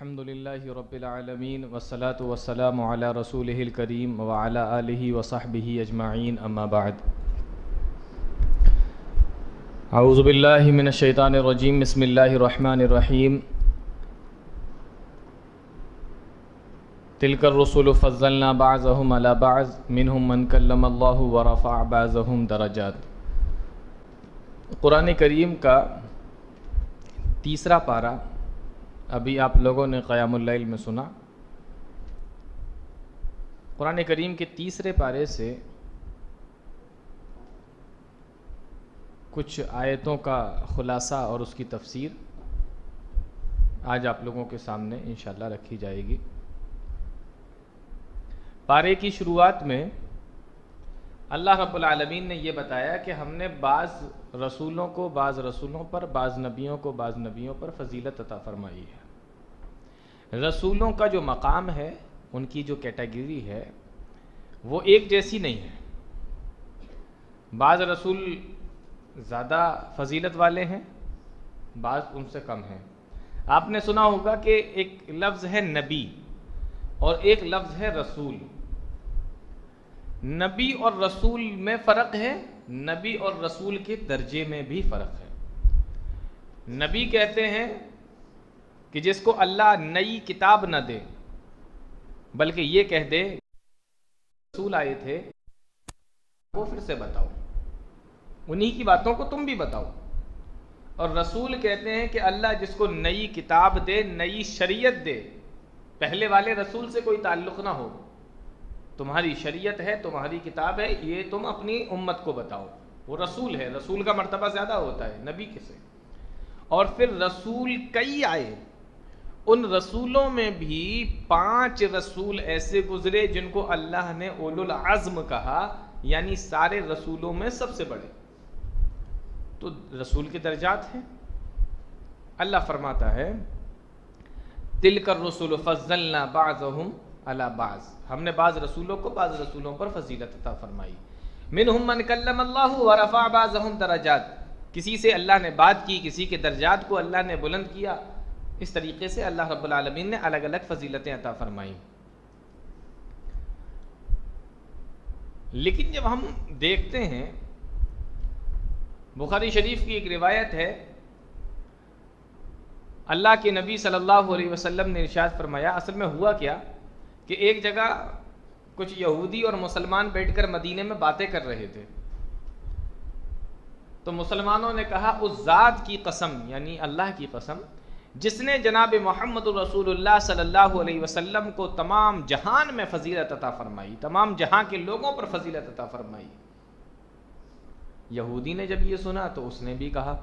الحمد للہ رب العالمین والصلاة والسلام علی رسولہ الکریم وعلی آلہ وصحبہ اجمعین اما بعد اعوذ باللہ من الشیطان الرجیم بسم اللہ الرحمن الرحیم تلک الرسل فضلنا بعضهم علی بعض منہم من کلم اللہ ورفع بعضهم درجات۔ قرآن کریم کا تیسرا پارہ ابھی آپ لوگوں نے قیام اللیل میں سنا۔ قرآن کریم کے تیسرے پارے سے کچھ آیتوں کا خلاصہ اور اس کی تفسیر آج آپ لوگوں کے سامنے انشاءاللہ رکھی جائے گی۔ پارے کی شروعات میں اللہ رب العالمین نے یہ بتایا کہ ہم نے بعض رسولوں کو بعض رسولوں پر، بعض نبیوں کو بعض نبیوں پر فضیلت عطا فرمائی ہے۔ رسولوں کا جو مقام ہے، ان کی جو کیٹیگری ہے، وہ ایک جیسی نہیں ہے۔ بعض رسول زیادہ فضیلت والے ہیں، بعض ان سے کم ہیں۔ آپ نے سنا ہوگا کہ ایک لفظ ہے نبی اور ایک لفظ ہے رسول۔ نبی اور رسول میں فرق ہے، نبی اور رسول کے درجے میں بھی فرق ہے۔ نبی کہتے ہیں کہ جس کو اللہ نئی کتاب نہ دے بلکہ یہ کہہ دے رسول آئے تھے وہ پھر سے بتاؤ، انہی کی باتوں کو تم بھی بتاؤ۔ اور رسول کہتے ہیں کہ اللہ جس کو نئی کتاب دے، نئی شریعت دے، پہلے والے رسول سے کوئی تعلق نہ ہو، تمہاری شریعت ہے، تمہاری کتاب ہے، یہ تم اپنی امت کو بتاؤ، وہ رسول ہے۔ رسول کا مرتبہ زیادہ ہوتا ہے نبی کے سے۔ اور پھر رسول کئی آئے، ان رسولوں میں بھی 5 رسول ایسے گزرے جن کو اللہ نے اولو العزم کہا، یعنی سارے رسولوں میں سب سے بڑے۔ تو رسول کے درجات ہیں۔ اللہ فرماتا ہے تلک الرسل فضلنا بعضهم علی بعض، ہم نے بعض رسولوں کو بعض رسولوں پر فضیلت عطا فرمائی۔ منہم من کلم اللہ ورفع بعضهم درجات، کسی سے اللہ نے بات کی، کسی کے درجات کو اللہ نے بلند کیا۔ اس طریقے سے اللہ رب العالمین نے الگ الگ فضیلتیں عطا فرمائیں۔ لیکن جب ہم دیکھتے ہیں، بخاری شریف کی ایک روایت ہے، اللہ کے نبی صلی اللہ علیہ وسلم نے ارشاد فرمایا، اصل میں ہوا کیا کہ ایک جگہ کچھ یہودی اور مسلمان بیٹھ کر مدینے میں باتیں کر رہے تھے۔ تو مسلمانوں نے کہا اس ذات کی قسم، یعنی اللہ کی قسم، جس نے جناب محمد رسول اللہ صلی اللہ علیہ وسلم کو تمام جہان میں فضیلت عطا فرمائی، تمام جہاں کے لوگوں پر فضیلت عطا فرمائی۔ یہودی نے جب یہ سنا تو اس نے بھی کہا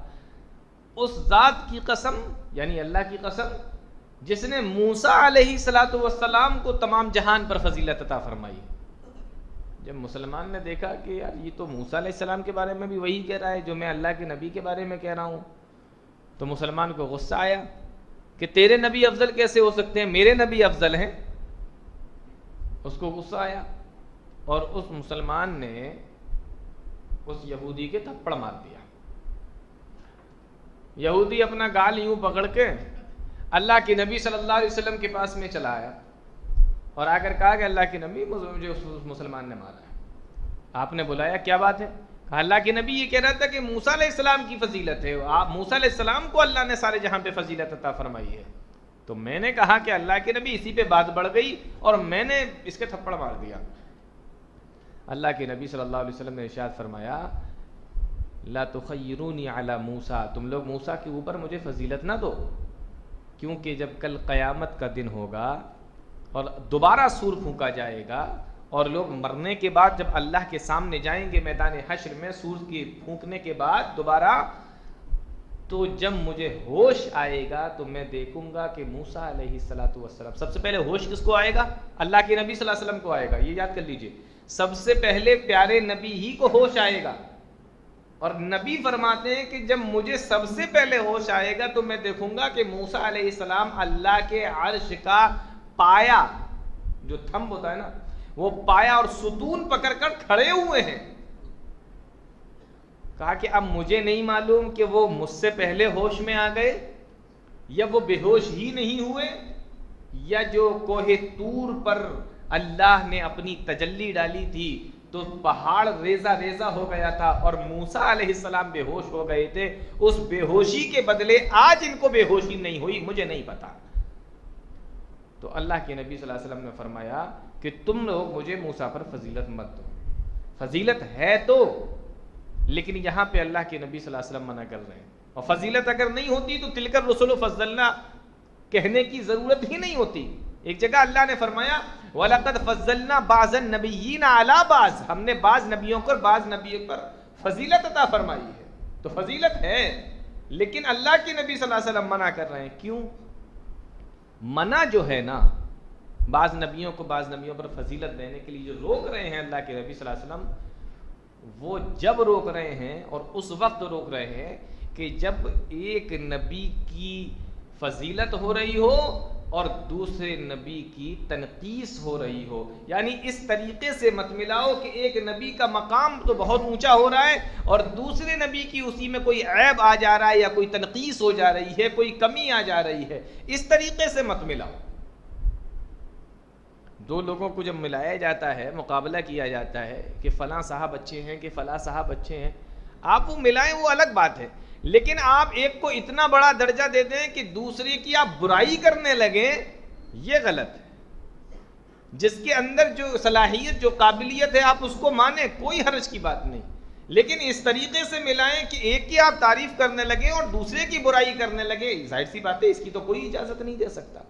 اس ذات کی قسم، یعنی اللہ کی قسم، جس نے موسیٰ علیہ السلام کو تمام جہان پر فضیلت عطا فرمائی۔ جب مسلمان نے دیکھا کہ یار یہ تو موسیٰ علیہ السلام کے بارے میں بھی وہی کہہ رہا ہے جو میں اللہ کے نبی کے بارے میں کہہ رہا ہوں، تو مسلمان کو غصہ آیا کہ تیرے نبی افضل کیسے ہو سکتے ہیں، میرے نبی افضل ہیں۔ اس کو غصہ آیا اور اس مسلمان نے اس یہودی کے تھپڑ مار دیا۔ یہودی اپنا گال یوں پکڑ کے اللہ کے نبی صلی اللہ علیہ وسلم کے پاس میں چلا آیا اور آ کر کہا کہ اللہ کے نبی مجھے اس مسلمان نے مارا ہے۔ آپ نے بلایا، کیا بات ہے؟ کہا اللہ کے نبی یہ کہہ رہا تھا کہ موسیٰ علیہ السلام کی فضیلت ہے، آپ موسیٰ علیہ السلام کو اللہ نے سارے جہاں پہ فضیلت عطا فرمائی ہے۔ تو میں نے کہا کہ اللہ کے نبی، اسی پہ بات بڑھ گئی اور میں نے اس کے تھپڑ مار دیا۔ اللہ کے نبی صلی اللہ علیہ وسلم نے ارشاد فرمایا لا تخیرونی علی موسیٰ، تم لوگ موسیٰ کے اوپر مجھے فضیلت نہ دو، کیونکہ جب کل قیامت کا دن ہوگا اور دوبارہ سور پھونکا جائے گا اور لوگ مرنے کے بعد جب اللہ کے سامنے جائیں گے میدان حشر میں، سور کی پھونکنے کے بعد دوبارہ، تو جب مجھے ہوش آئے گا تو میں دیکھوں گا کہ موسیٰ علیہ السلام، سب سے پہلے ہوش کس کو آئے گا؟ اللہ کے نبی صلی اللہ علیہ وسلم کو آئے گا، یہ یاد کر لیجئے، سب سے پہلے پیارے نبی ہی کو ہوش آئے گا۔ اور نبی فرماتے ہیں کہ جب مجھے سب سے پہلے ہوش آئے گا تو میں دیکھوں گا کہ موسیٰ علیہ السلام اللہ کے عرش کا پایا، جو تھمب ہوتا ہے نا، وہ پایا اور ستون پکڑ کر کھڑے ہوئے ہیں۔ کہا کہ اب مجھے نہیں معلوم کہ وہ مجھ سے پہلے ہوش میں آ گئے یا وہ بے ہوش ہی نہیں ہوئے یا جو کوہ طور پر اللہ نے اپنی تجلی ڈالی تھی تو پہاڑ ریزہ ریزہ ہو گیا تھا اور موسیٰ علیہ السلام بے ہوش ہو گئے تھے، اس بے ہوشی کے بدلے آج ان کو بے ہوشی نہیں ہوئی، مجھے نہیں پتا۔ تو اللہ کے نبی صلی اللہ علیہ وسلم نے فرمایا کہ تم لوگ مجھے موسیٰ پر فضیلت مت دو، فضیلت ہے تو، لیکن یہاں پہ اللہ کے نبی صلی اللہ علیہ وسلم منع کر رہے ہیں، اور فضیلت اگر نہیں ہوتی تو تلک الرسل فضلنا کہنے کی ضرورت ہی نہیں ہوتی۔ ایک جگہ اللہ نے فرمایا وَلَقَدْ فَضَّلْنَا بَعْضَ النَّبِيِّينَ عَلَى بَعْضٍ، ہم نے بعض نبیوں کو بعض نبیوں پر فضیلت عطا فرمائی ہے، تو فضیلت ہے، لیکن اللہ کے نبی صلی اللہ علیہ وسلم منع کر رہے ہیں۔ کیوں؟ منع جو ہے نا بعض نبیوں کو بعض نبیوں پر فضیلت دینے کے لیے جو روک رہے ہیں اللہ کے نبی صلی اللہ علیہ وسلم، وہ جب روک رہے ہیں اور اس وقت روک رہے ہیں کہ جب ایک نبی کی فضیلت ہو رہی ہو اور دوسرے نبی کی تنقیص ہو رہی ہو، یعنی اس طریقے سے مت ملاؤ کہ ایک نبی کا مقام تو بہت اونچا ہو رہا ہے اور دوسرے نبی کی اسی میں کوئی عیب آ جا رہا ہے یا کوئی تنقیص ہو جا رہی ہے، کوئی کمی آ جا رہی ہے، اس طریقے سے مت ملاؤ۔ دو لوگوں کو جب ملایا جاتا ہے، مقابلہ کیا جاتا ہے کہ فلاں صاحب اچھے ہیں کہ فلاں صاحب اچھے ہیں، آپ وہ ملائیں وہ الگ بات ہے، لیکن آپ ایک کو اتنا بڑا درجہ دے دیں کہ دوسرے کی آپ برائی کرنے لگیں، یہ غلط ہے۔ جس کے اندر جو صلاحیت جو قابلیت ہے آپ اس کو مانیں، کوئی حرج کی بات نہیں، لیکن اس طریقے سے ملائیں کہ ایک کی آپ تعریف کرنے لگیں اور دوسرے کی برائی کرنے لگیں، ظاہر سی بات ہے اس کی تو کوئی اجازت نہیں دے سکتا۔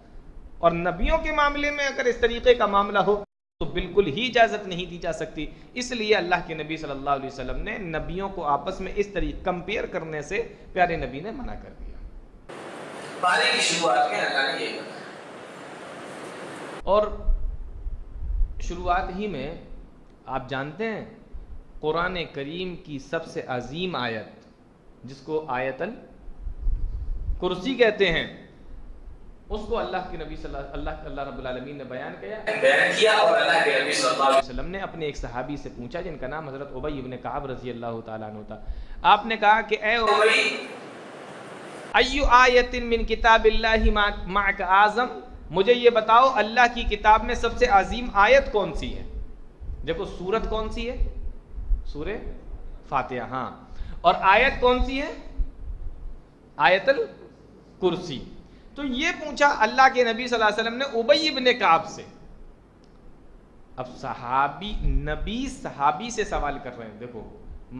اور نبیوں کے معاملے میں اگر اس طریقے کا معاملہ ہو تو بالکل ہی اجازت نہیں دی جا سکتی۔ اس لیے اللہ کے نبی صلی اللہ علیہ وسلم نے نبیوں کو آپس میں اس طریقے کمپیئر کرنے سے پیارے نبی نے منع کر دیا۔ پارے کی شروعات میں اللہ نے یہ بتایا، اور شروعات ہی میں آپ جانتے ہیں قرآن کریم کی سب سے عظیم آیت جس کو آیت الکرسی کہتے ہیں، اس کو اللہ کے نبی اللہ رب العالمین نے بیان کیا، اور اللہ کے نبی صلی اللہ علیہ وسلم نے اپنے ایک صحابی سے پوچھا جن کا نام حضرت ابی ابن کعب رضی اللہ تعالیٰ عنہ تھا۔ آپ نے کہا کہ اے ابی، ایو آیت من کتاب اللہ معک اعظم، مجھے یہ بتاؤ اللہ کی کتاب میں سب سے عظیم آیت کون سی ہے؟ دیکھو سورت کون سی ہے؟ سورہ فاتحہ، ہاں، اور آیت کون سی ہے؟ آیت الکرسی۔ تو یہ پوچھا اللہ کے نبی صلی اللہ علیہ وسلم نے ابی ابن کعب سے۔ اب نبی صحابی سے سوال کر رہے ہیں، دیکھو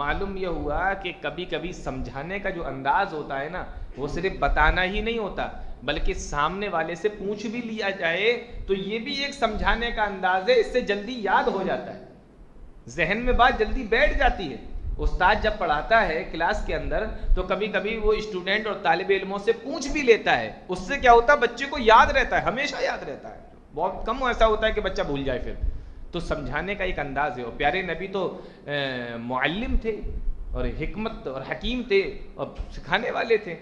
معلوم یہ ہوا کہ کبھی کبھی سمجھانے کا جو انداز ہوتا ہے نا وہ صرف بتانا ہی نہیں ہوتا بلکہ سامنے والے سے پوچھ بھی لیا جائے تو یہ بھی ایک سمجھانے کا انداز ہے، اس سے جلدی یاد ہو جاتا ہے، ذہن میں بات جلدی بیٹھ جاتی ہے۔ استاد جب پڑھاتا ہے کلاس کے اندر تو کبھی کبھی وہ اسٹوڈنٹ اور طالب علموں سے پوچھ بھی لیتا ہے، اس سے کیا ہوتا ہے بچے کو یاد رہتا ہے، ہمیشہ یاد رہتا ہے، بہت کم ایسا ہوتا ہے کہ بچہ بھول جائے۔ پھر تو سمجھانے کا ایک انداز ہے، اور پیارے نبی تو معلم تھے اور حکمت اور حکیم تھے اور سکھانے والے تھے،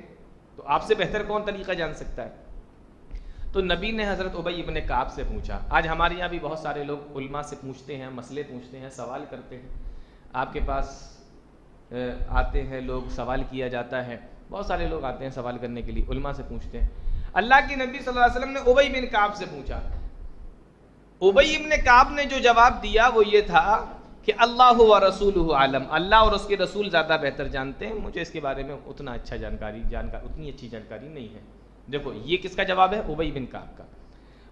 تو آپ سے بہتر کون طریقہ جان سکتا ہے؟ تو نبی نے حضرت ابی ابن کعب سے پوچھا۔ آج ہمارے یہاں بھی بہت سارے لوگ علماء سے پوچھتے ہیں، مسئلے پوچھتے ہیں، سوال کرتے ہیں، آپ کے پاس آتے ہیں لوگ، سوال کیا جاتا ہے، بہت سارے لوگ آتے ہیں سوال کرنے کے لیے، علماء سے پوچھتے ہیں۔ اللہ کے نبی صلی اللہ علیہ وسلم نے ابی بن کعب سے پوچھا، ابی ابن کعب نے جو جواب دیا وہ یہ تھا کہ اللہ و رسولہ عالم، اللہ اور اس کے رسول زیادہ بہتر جانتے ہیں، مجھے اس کے بارے میں اتنی اچھی جانکاری نہیں ہے۔ دیکھو یہ کس کا جواب ہے؟ ابی بن کعب کا۔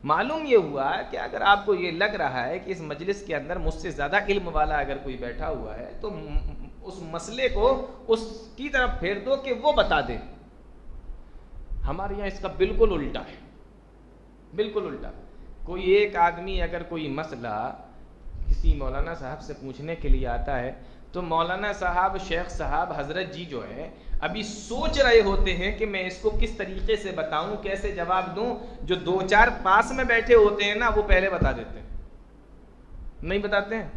معلوم یہ ہوا کہ اگر آپ کو یہ لگ رہا ہے کہ اس مجلس کے اندر مجھ سے زیادہ علم والا اگر کوئی بیٹھا ہوا ہے تو اس مسئلے کو اس کی طرف پھیر دو کہ وہ بتا دے۔ ہمارے یہاں اس کا بالکل الٹا ہے، بالکل الٹا۔ کوئی ایک آدمی اگر کوئی مسئلہ کسی مولانا صاحب سے پوچھنے کے لیے آتا ہے تو مولانا صاحب، شیخ صاحب، حضرت جی جو ہے ابھی سوچ رہے ہوتے ہیں کہ میں اس کو کس طریقے سے بتاؤں، کیسے جواب دوں۔ جو دو چار پاس میں بیٹھے ہوتے ہیں نا وہ پہلے بتا دیتے ہیں، نہیں بتاتے ہیں۔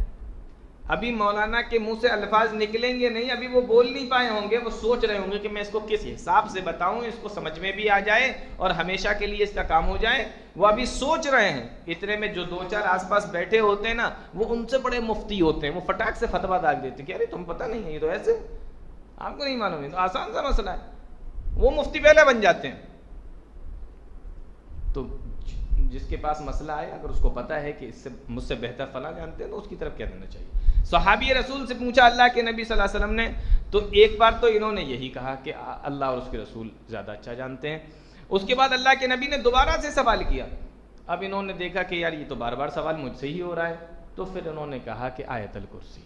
ابھی مولانا کے منہ سے الفاظ نکلیں گے نہیں، ابھی وہ بول نہیں پائے ہوں گے، وہ سوچ رہے ہوں گے کہ میں اس کو کس حساب سے بتاؤں، اس کو سمجھ میں بھی آ جائے اور ہمیشہ کے لیے اس کا کام ہو جائے۔ وہ ابھی سوچ رہے ہیں، اتنے میں جو دو چار آس پاس بیٹھے ہوتے ہیں نا وہ ان سے بڑے مفتی ہوتے ہیں، وہ فٹاک سے فتویٰ ڈال دیتے ہیں کہ ارے تم پتہ نہیں ہے، یہ تو ایسے، آپ کو نہیں معلوم، ہے تو آسان سا مسئلہ ہے، وہ مفتی پہلے بن جاتے ہیں۔ تو جس کے پاس مسئلہ آئے اگر اس کو پتہ ہے کہ اس سے مجھ سے بہتر فلاں جانتے ہیں تو اس کی طرف کہہ دینا چاہیے. صحابی رسول سے پوچھا اللہ کے نبی صلی اللہ علیہ وسلم نے, تو ایک بار تو انہوں نے یہی کہا کہ اللہ اور اس کے رسول زیادہ اچھا جانتے ہیں. اس کے بعد اللہ کے نبی نے دوبارہ سے سوال کیا. اب انہوں نے دیکھا کہ یار یہ تو بار بار سوال مجھ سے ہی ہو رہا ہے, تو پھر انہوں نے کہا کہ آیت الکرسی.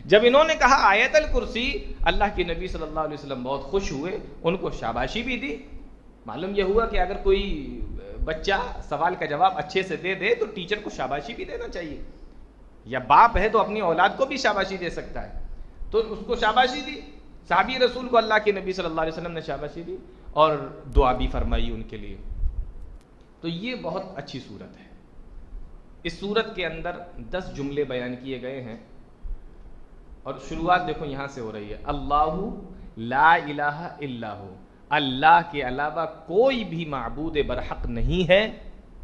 جب انہوں نے کہا آیت الکرسی, اللہ کے نبی صلی اللہ علیہ وسلم بہت خوش ہوئے, ان کو شاباشی بھی دی. معلوم یہ ہوا کہ اگر کوئی بچہ سوال کا جواب اچھے سے دے دے تو ٹیچر کو شاباشی بھی دینا چاہیے, یا باپ ہے تو اپنی اولاد کو بھی شاباشی دے سکتا ہے, تو اس کو شاباشی دی. صحابی رسول کو اللہ کے نبی صلی اللہ علیہ وسلم نے شاباشی دی اور دعا بھی فرمائی ان کے لیے. تو یہ بہت اچھی صورت ہے. اس صورت کے اندر 10 جملے بیان کیے گئے ہیں, اور شروعات دیکھو یہاں سے ہو رہی ہے, اللہ لا الہ الا ہو, اللہ کے علاوہ کوئی بھی معبود برحق نہیں ہے.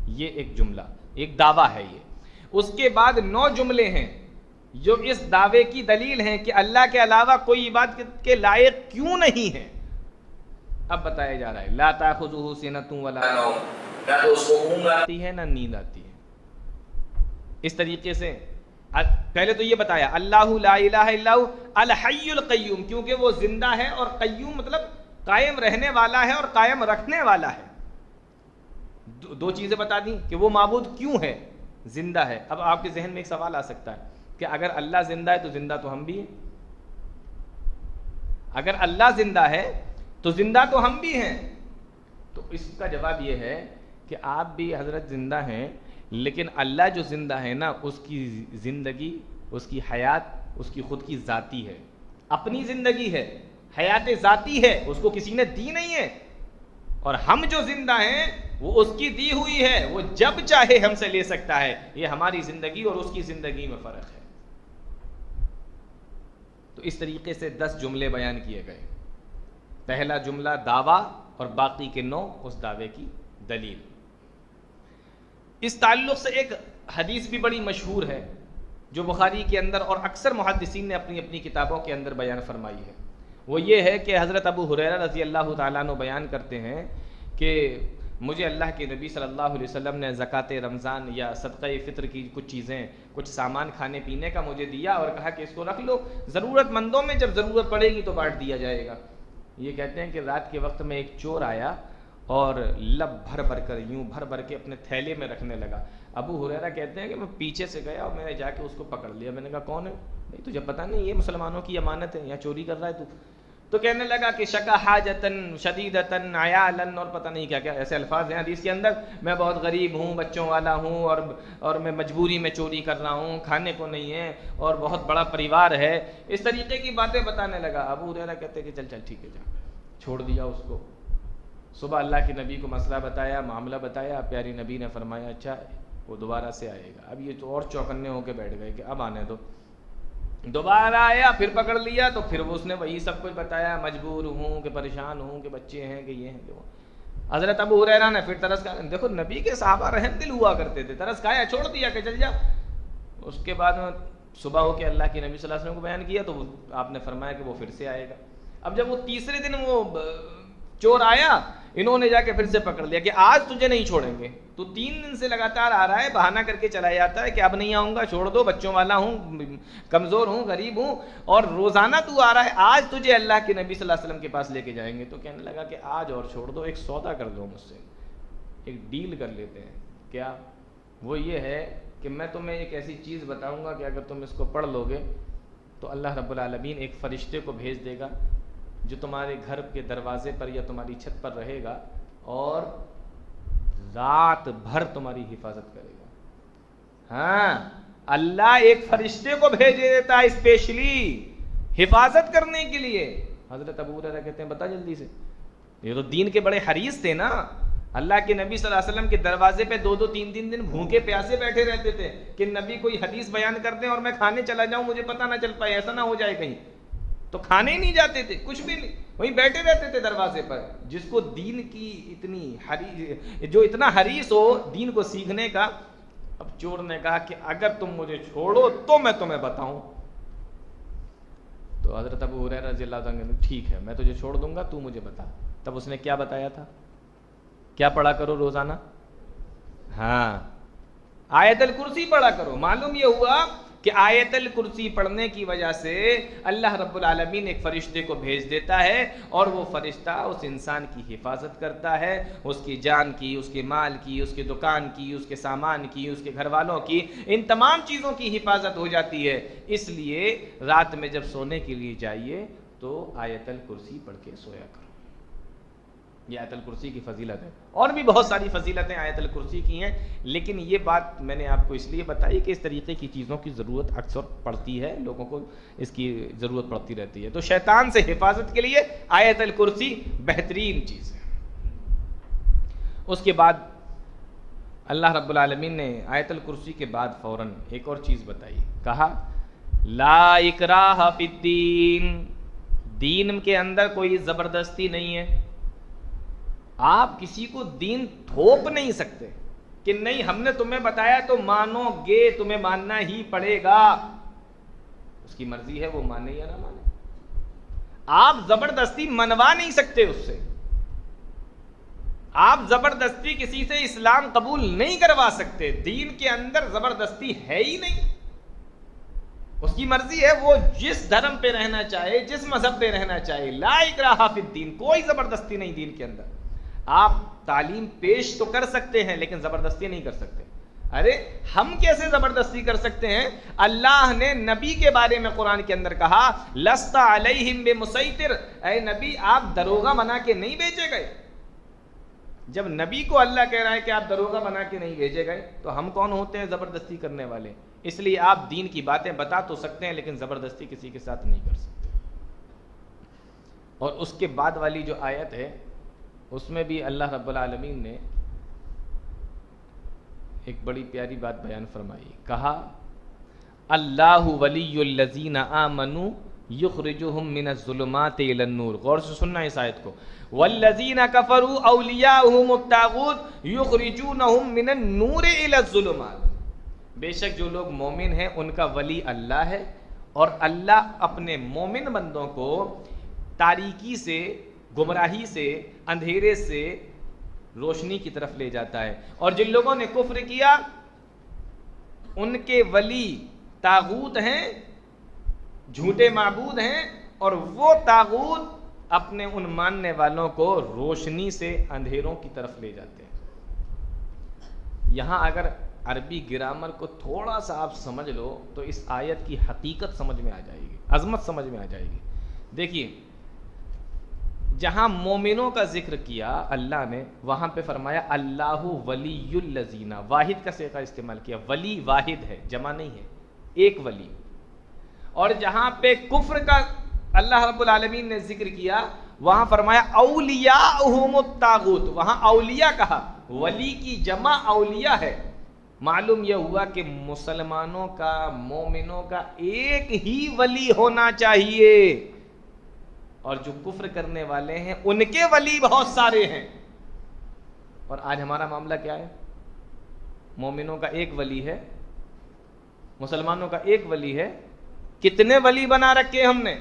یہ ایک جملہ, ایک دعویٰ ہے یہ. اس کے بعد 9 جملے ہیں جو اس دعوے کی دلیل ہیں کہ اللہ کے علاوہ کوئی عبادت کے لائق کیوں نہیں ہے. اب بتایا جا رہا ہے لا تاخذہ سنۃ ولا نوم, نہ تو اس کو اونگ آتی ہے نہ نیند آتی ہے. اس طریقے سے پہلے تو یہ بتایا اللہ لا الہ الا ہو الحی القیوم, کیونکہ وہ زندہ ہے, اور قیوم مطلب قائم رہنے والا ہے اور قائم رکھنے والا ہے. 2 چیزیں بتا دیں کہ وہ معبود کیوں ہے, زندہ ہے. اب آپ کے ذہن میں ایک سوال آ سکتا ہے کہ اگر اللہ زندہ ہے تو زندہ تو ہم بھی ہیں. اگر اللہ زندہ ہے تو زندہ تو ہم بھی ہیں. تو اس کا جواب یہ ہے کہ آپ بھی حضرت زندہ ہیں, لیکن اللہ جو زندہ ہے نا, اس کی زندگی, اس کی حیات, اس کی خود کی ذاتی ہے, اپنی زندگی ہے, حیات ذاتی ہے, اس کو کسی نے دی نہیں ہے. اور ہم جو زندہ ہیں وہ اس کی دی ہوئی ہے, وہ جب چاہے ہم سے لے سکتا ہے. یہ ہماری زندگی اور اس کی زندگی میں فرق ہے. تو اس طریقے سے 10 جملے بیان کیے گئے. پہلا جملہ دعویٰ اور باقی کے 9 اس دعوے کی دلیل. اس تعلق سے ایک حدیث بھی بڑی مشہور ہے جو بخاری کے اندر اور اکثر محدثین نے اپنی اپنی کتابوں کے اندر بیان فرمائی ہے. وہ یہ ہے کہ حضرت ابو ہریرہ رضی اللہ تعالیٰ عنہ بیان کرتے ہیں کہ مجھے اللہ کے نبی صلی اللہ علیہ وسلم نے زکوٰۃ رمضان یا صدقہ فطر کی کچھ چیزیں, کچھ سامان کھانے پینے کا مجھے دیا اور کہا کہ اس کو رکھ لو, ضرورت مندوں میں جب ضرورت پڑے گی تو بانٹ دیا جائے گا. یہ کہتے ہیں کہ رات کے وقت میں ایک چور آیا اور لب بھر بھر کر, یوں بھر بھر کے اپنے تھیلے میں رکھنے لگا. ابو ہریرہ کہتے ہیں کہ میں پیچھے سے گیا اور میں نے جا کے اس کو پکڑ لیا. میں نے کہا کون ہے؟ نہیں تجھے پتہ نہیں یہ مسلمانوں کی امانت ہے, یہاں چوری کر رہا ہے تو. تو کہنے لگا کہ شکا حاجتن شدیدتن عیالن, اور پتہ نہیں کیا کیا ایسے الفاظ ہیں حدیث کے اندر. میں بہت غریب ہوں, بچوں والا ہوں, اور میں مجبوری میں چوری کر رہا ہوں, کھانے کو نہیں ہے, اور بہت بڑا پریوار ہے. اس طریقے کی باتیں بتانے لگا. ابو ہریرہ کہتے ہیں کہ چل چل ٹھیک ہے, جا, چھوڑ دیا اس کو. صبح اللہ کے نبی کو مسئلہ بتایا, معاملہ بتایا. پیاری نبی نے فرمایا اچھا وہ دوبارہ سے آئے گا. اب یہ تو اور چوکنے ہو کے بیٹھ گئے کہ اب آنے دو. دوبارہ آیا, پھر پکڑ لیا, تو پھر اس نے وہی سب کچھ بتایا, مجبور ہوں, کہ پریشان ہوں, کہ بچے ہیں, کہ یہ ہیں, کہ وہ. حضرت ابو ہریرہ نے پھر ترس کھایا. دیکھو نبی کے صحابہ رحم دل ہوا کرتے تھے, ترس کھایا, چھوڑ دیا کہ چل جا. اس کے بعد میں صبح ہو کے اللہ کے نبی صلی اللہ علیہ وسلم کو بیان کیا تو آپ نے فرمایا کہ وہ پھر سے آئے گا. اب جب وہ تیسرے دن وہ چور آیا, انہوں نے جا کے پھر سے پکڑ لیا کہ آج تجھے نہیں چھوڑیں گے. تو 3 دن سے لگاتار آ رہا ہے, بہانہ کر کے چلا جاتا ہے کہ اب نہیں آؤں گا, چھوڑ دو, بچوں والا ہوں, کمزور ہوں, غریب ہوں, اور روزانہ تو آ رہا ہے, آج تجھے اللہ کے نبی صلی اللہ علیہ وسلم کے پاس لے کے جائیں گے. تو کہنے لگا کہ آج اور چھوڑ دو, ایک سودا کر دو مجھ سے, ایک ڈیل کر لیتے ہیں. کیا؟ وہ یہ ہے کہ میں تمہیں ایک ایسی چیز بتاؤں گا کہ اگر تم اس کو پڑھ لو گے تو اللہ رب العالمین ایک فرشتے کو بھیج دے گا جو تمہارے گھر کے دروازے پر یا تمہاری چھت پر رہے گا اور رات بھر تمہاری حفاظت کرے گا. ہاں, اللہ ایک فرشتے کو بھیج دیتا ہے اسپیشلی حفاظت کرنے کے لیے. حضرت ابو ہریرہ کہتے ہیں بتا جلدی سے, یہ تو دین کے بڑے حریص تھے نا. اللہ کے نبی صلی اللہ علیہ وسلم کے دروازے پہ 2-2 3-3 دن بھوکے پیاسے بیٹھے رہتے تھے کہ نبی کوئی حدیث بیان کر دیں اور میں کھانے چلا جاؤں, مجھے پتہ نہ چل پائے, ایسا نہ ہو جائے کہیں. تو کھانے ہی نہیں جاتے تھے, کچھ بھی نہیں, وہیں بیٹھے رہتے تھے دروازے پر. جس کو دین کی اتنی جو اتنا حریص ہو دین کو سیکھنے کا. اب چور نے کہا کہ اگر تم مجھے چھوڑو تو میں تمہیں بتاؤں. تو حضرت ابو ہریرہ رضی اللہ عنہ نے ٹھیک ہے میں تجھے چھوڑ دوں گا, تو مجھے بتا. تب اس نے کیا بتایا تھا, کیا پڑھا کرو روزانہ؟ ہاں آیت الکرسی پڑھا کرو. معلوم یہ ہوا کہ آیت الکرسی پڑھنے کی وجہ سے اللہ رب العالمین ایک فرشتے کو بھیج دیتا ہے اور وہ فرشتہ اس انسان کی حفاظت کرتا ہے, اس کی جان کی, اس کے مال کی, اس کے دکان کی, اس کے سامان کی, اس کے گھر والوں کی, ان تمام چیزوں کی حفاظت ہو جاتی ہے. اس لیے رات میں جب سونے کے لیے جائیے تو آیت الکرسی پڑھ کے سویا کرو. یہ آیت الکرسی کی فضیلت ہے. اور بھی بہت ساری فضیلتیں آیت الکرسی کی ہیں, لیکن یہ بات میں نے آپ کو اس لیے بتائی کہ اس طریقے کی چیزوں کی ضرورت اکثر پڑتی ہے, لوگوں کو اس کی ضرورت پڑتی رہتی ہے. تو شیطان سے حفاظت کے لیے آیت الکرسی بہترین چیز ہے. اس کے بعد اللہ رب العالمین نے آیت الکرسی کے بعد فوراً ایک اور چیز بتائی, کہا لا اکراہ فی الدین, دین کے اندر کوئی زبردستی نہیں ہے. آپ کسی کو دین تھوپ نہیں سکتے کہ نہیں ہم نے تمہیں بتایا تو مانو گے, تمہیں ماننا ہی پڑے گا. اس کی مرضی ہے وہ مانے یا نہ مانے. آپ زبردستی منوا نہیں سکتے اس سے, آپ زبردستی کسی سے اسلام قبول نہیں کروا سکتے. دین کے اندر زبردستی ہے ہی نہیں. اس کی مرضی ہے, وہ جس دھرم پہ رہنا چاہے, جس مذہب پہ رہنا چاہے. لا اکراہ فی الدین, کوئی زبردستی نہیں دین کے اندر. آپ تعلیم پیش تو کر سکتے ہیں لیکن زبردستی نہیں کر سکتے. ارے ہم کیسے زبردستی کر سکتے ہیں؟ اللہ نے نبی کے بارے میں قرآن کے اندر کہا لست علیہم بمسیطر, اے نبی آپ دروغہ بنا کے نہیں بھیجے گئے. جب نبی کو اللہ کہہ رہا ہے کہ آپ دروغہ بنا کے نہیں بھیجے گئے تو ہم کون ہوتے ہیں زبردستی کرنے والے؟ اس لیے آپ دین کی باتیں بتا تو سکتے ہیں لیکن زبردستی کسی کے ساتھ نہیں کر سکتے. اور اس کے بعد والی جو آیت ہے اس میں بھی اللہ رب العالمین نے ایک بڑی پیاری بات بیان فرمائی. کہا اللہ ولی الذین آمنوا یخرجہم من الظلمات الی النور. غور سے سننا اس آیت کو. والذین کفروا اولیاؤہم الطاغوت یخرجونہم من النور الی الظلمات. بے شک جو لوگ مومن ہیں ان کا ولی اللہ ہے اور اللہ اپنے مومن بندوں کو تاریکی سے, گمراہی سے, اندھیرے سے روشنی کی طرف لے جاتا ہے. اور جن لوگوں نے کفر کیا ان کے ولی طاغوت ہیں, جھوٹے معبود ہیں, اور وہ طاغوت اپنے ان ماننے والوں کو روشنی سے اندھیروں کی طرف لے جاتے ہیں. یہاں اگر عربی گرامر کو تھوڑا سا آپ سمجھ لو تو اس آیت کی حقیقت سمجھ میں آ جائے گی, عظمت سمجھ میں آ جائے گی. دیکھیے جہاں مومنوں کا ذکر کیا اللہ نے وہاں پہ فرمایا اللہ ولی الذین, واحد کا صیغہ استعمال کیا. ولی واحد ہے, جمع نہیں ہے, ایک ولی. اور جہاں پہ کفر کا اللہ رب العالمین نے ذکر کیا وہاں فرمایا اولیاءہم الطاغوت, وہاں اولیاء کہا, ولی کی جمع اولیاء ہے. معلوم یہ ہوا کہ مسلمانوں کا, مومنوں کا ایک ہی ولی ہونا چاہیے, اور جو کفر کرنے والے ہیں ان کے ولی بہت سارے ہیں. اور آج ہمارا معاملہ کیا ہے؟ مومنوں کا ایک ولی ہے, مسلمانوں کا ایک ولی ہے. کتنے ولی بنا رکھے ہم نے؟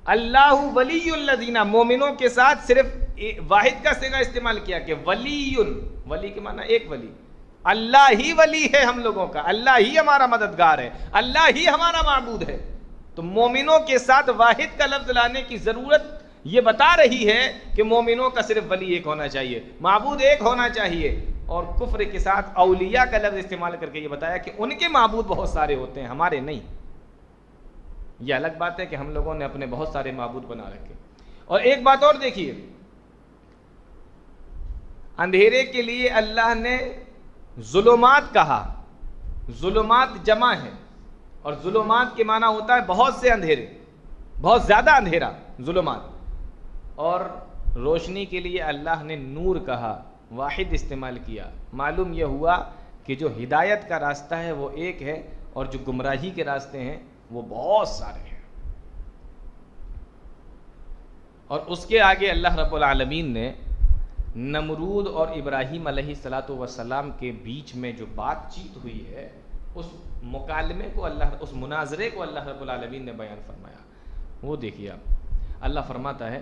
اللہ ولی الذین, مومنوں کے ساتھ صرف واحد کا صیغہ استعمال کیا کہ ولی, ولی کے معنی ایک ولی. اللہ ہی ولی ہے ہم لوگوں کا, اللہ ہی ہمارا مددگار ہے, اللہ ہی ہمارا معبود ہے. تو مومنوں کے ساتھ واحد کا لفظ لانے کی ضرورت یہ بتا رہی ہے کہ مومنوں کا صرف ولی ایک ہونا چاہیے, معبود ایک ہونا چاہیے. اور کفر کے ساتھ اولیاء کا لفظ استعمال کر کے یہ بتایا کہ ان کے معبود بہت سارے ہوتے ہیں, ہمارے نہیں. یہ الگ بات ہے کہ ہم لوگوں نے اپنے بہت سارے معبود بنا رکھے. اور ایک بات اور دیکھیے, اندھیرے کے لیے اللہ نے ظلمات کہا. ظلمات جمع ہے اور ظلمات کے معنی ہوتا ہے بہت سے اندھیرے, بہت زیادہ اندھیرا, ظلمات. اور روشنی کے لیے اللہ نے نور کہا, واحد استعمال کیا. معلوم یہ ہوا کہ جو ہدایت کا راستہ ہے وہ ایک ہے اور جو گمراہی کے راستے ہیں وہ بہت سارے ہیں. اور اس کے آگے اللہ رب العالمین نے نمرود اور ابراہیم علیہ الصلاۃ والسلام کے بیچ میں جو بات چیت ہوئی ہے اس مکالمے کو, اس مناظرے کو اللہ رب العالمین نے بیان فرمایا. وہ دیکھیے آپ, اللہ فرماتا ہے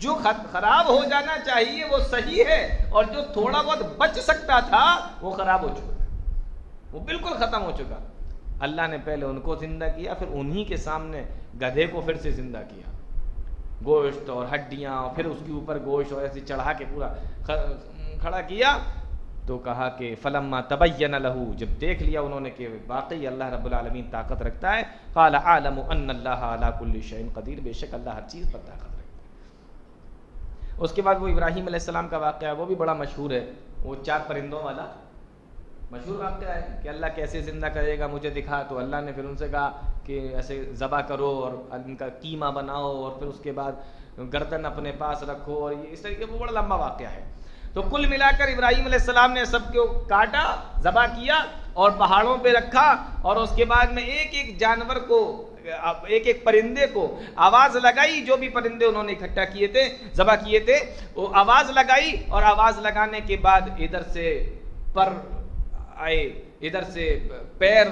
جو خراب ہو جانا چاہیے وہ صحیح ہے، اور جو تھوڑا بہت بچ سکتا تھا وہ خراب ہو چکا، وہ بالکل ختم ہو چکا۔ اللہ نے پہلے ان کو زندہ کیا، پھر انہی کے سامنے گدھے کو پھر سے زندہ کیا، گوشت اور ہڈیاں، اور پھر اس کے اوپر گوشت اور ایسے چڑھا کے پورا کھڑا کیا۔ تو کہا کہ فلما تبین لہ، جب دیکھ لیا انہوں نے کہ واقعی اللہ رب العالمین طاقت رکھتا ہے، قال اعلم ان اللہ علی کل شیء قدیر، بے شک اللہ ہر چیز پر طاقت رکھتا ہے۔ اس کے بعد وہ ابراہیم علیہ السلام کا واقعہ ہے، وہ بھی بڑا مشہور ہے، وہ 4 پرندوں والا مشہور واقعہ ہے کہ اللہ کیسے زندہ کرے گا مجھے دکھا۔ تو اللہ نے پھر ان سے کہا کہ ایسے ذبح کرو اور ان کا قیمہ بناؤ، اور پھر اس کے بعد گردن اپنے پاس رکھو، اور اس طریقے وہ بڑا لمبا واقعہ ہے۔ تو کل ملا کر ابراہیم علیہ السلام نے سب کو کاٹا، ذبح کیا اور پہاڑوں پہ رکھا، اور اس کے بعد میں ایک ایک جانور کو، ایک ایک پرندے کو آواز لگائی، جو بھی پرندے انہوں نے اکٹھا کیے تھے، ذبح کیے تھے، وہ آواز لگائی، اور آواز لگانے کے بعد ادھر سے پر آئے، ادھر سے پیر،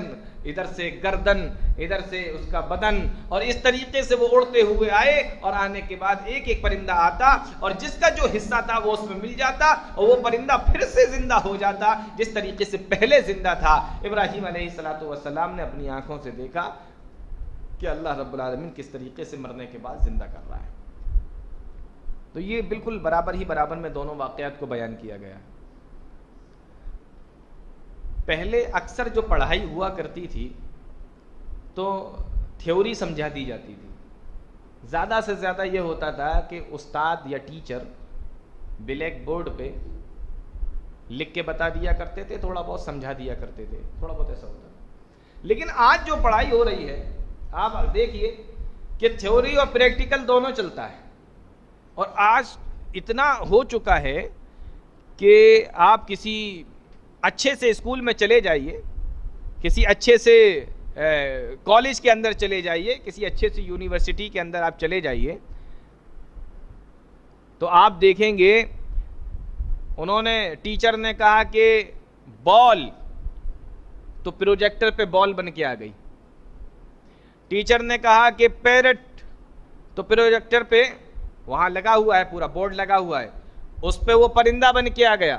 ادھر سے گردن، ادھر سے اس کا بدن، اور اس طریقے سے وہ اڑتے ہوئے آئے، اور آنے کے بعد ایک ایک پرندہ آتا، اور جس کا جو حصہ تھا وہ اس میں مل جاتا، اور وہ پرندہ پھر سے زندہ ہو جاتا جس طریقے سے پہلے زندہ تھا۔ ابراہیم علیہ السلام نے اپنی آنکھوں سے دیکھا کہ اللہ رب العالمین کس طریقے سے مرنے کے بعد زندہ کر رہا ہے۔ تو یہ بالکل برابر میں دونوں واقعات کو بیان کیا گیا۔ پہلے اکثر جو پڑھائی ہوا کرتی تھی تو تھیوری سمجھا دی جاتی تھی، زیادہ سے زیادہ یہ ہوتا تھا کہ استاد یا ٹیچر بلیک بورڈ پہ لکھ کے بتا دیا کرتے تھے، تھوڑا بہت سمجھا دیا کرتے تھے، تھوڑا بہت ایسا ہوتا تھا۔ لیکن آج جو پڑھائی ہو رہی ہے، آپ دیکھیے کہ تھیوری اور پریکٹیکل دونوں چلتا ہے، اور آج اتنا ہو چکا ہے کہ آپ کسی اچھے سے اسکول میں چلے جائیے، کسی اچھے سے کالج کے اندر چلے جائیے، کسی اچھے سے یونیورسٹی کے اندر آپ چلے جائیے، تو آپ دیکھیں گے انہوں نے، ٹیچر نے کہا کہ بال، تو پروجیکٹر پہ بال بن کے آ گئی۔ ٹیچر نے کہا کہ پیرٹ، تو پروجیکٹر پہ وہاں لگا ہوا ہے، پورا بورڈ لگا ہوا ہے، اس پہ وہ پرندہ بن کے آ گیا۔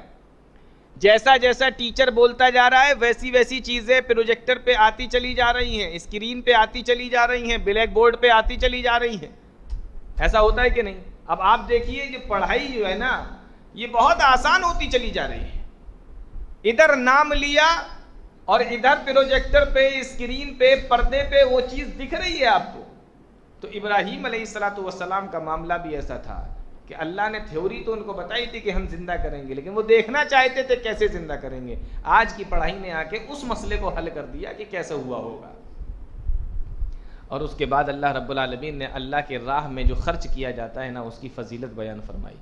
جیسا جیسا ٹیچر بولتا جا رہا ہے ویسی ویسی چیزیں پروجیکٹر پہ آتی چلی جا رہی ہیں، اسکرین پہ آتی چلی جا رہی ہیں، بلیک بورڈ پہ آتی چلی جا رہی ہیں۔ ایسا ہوتا ہے کہ نہیں؟ اب آپ دیکھیے یہ پڑھائی جو ہے نا، یہ بہت آسان ہوتی چلی جا رہی ہے۔ ادھر نام لیا اور ادھر پروجیکٹر پہ، اسکرین پہ، پردے پہ وہ چیز دکھ رہی ہے آپ کو۔ تو ابراہیم علیہ السلام کا معاملہ بھی ایسا تھا کہ اللہ نے تھیوری تو ان کو بتائی تھی کہ ہم زندہ کریں گے، لیکن وہ دیکھنا چاہتے تھے کیسے زندہ کریں گے۔ آج کی پڑھائی نے آ کے اس مسئلے کو حل کر دیا کہ کیسے ہوا ہوگا۔ اور اس کے بعد اللہ رب العالمین نے اللہ کے راہ میں جو خرچ کیا جاتا ہے نا، اس کی فضیلت بیان فرمائی۔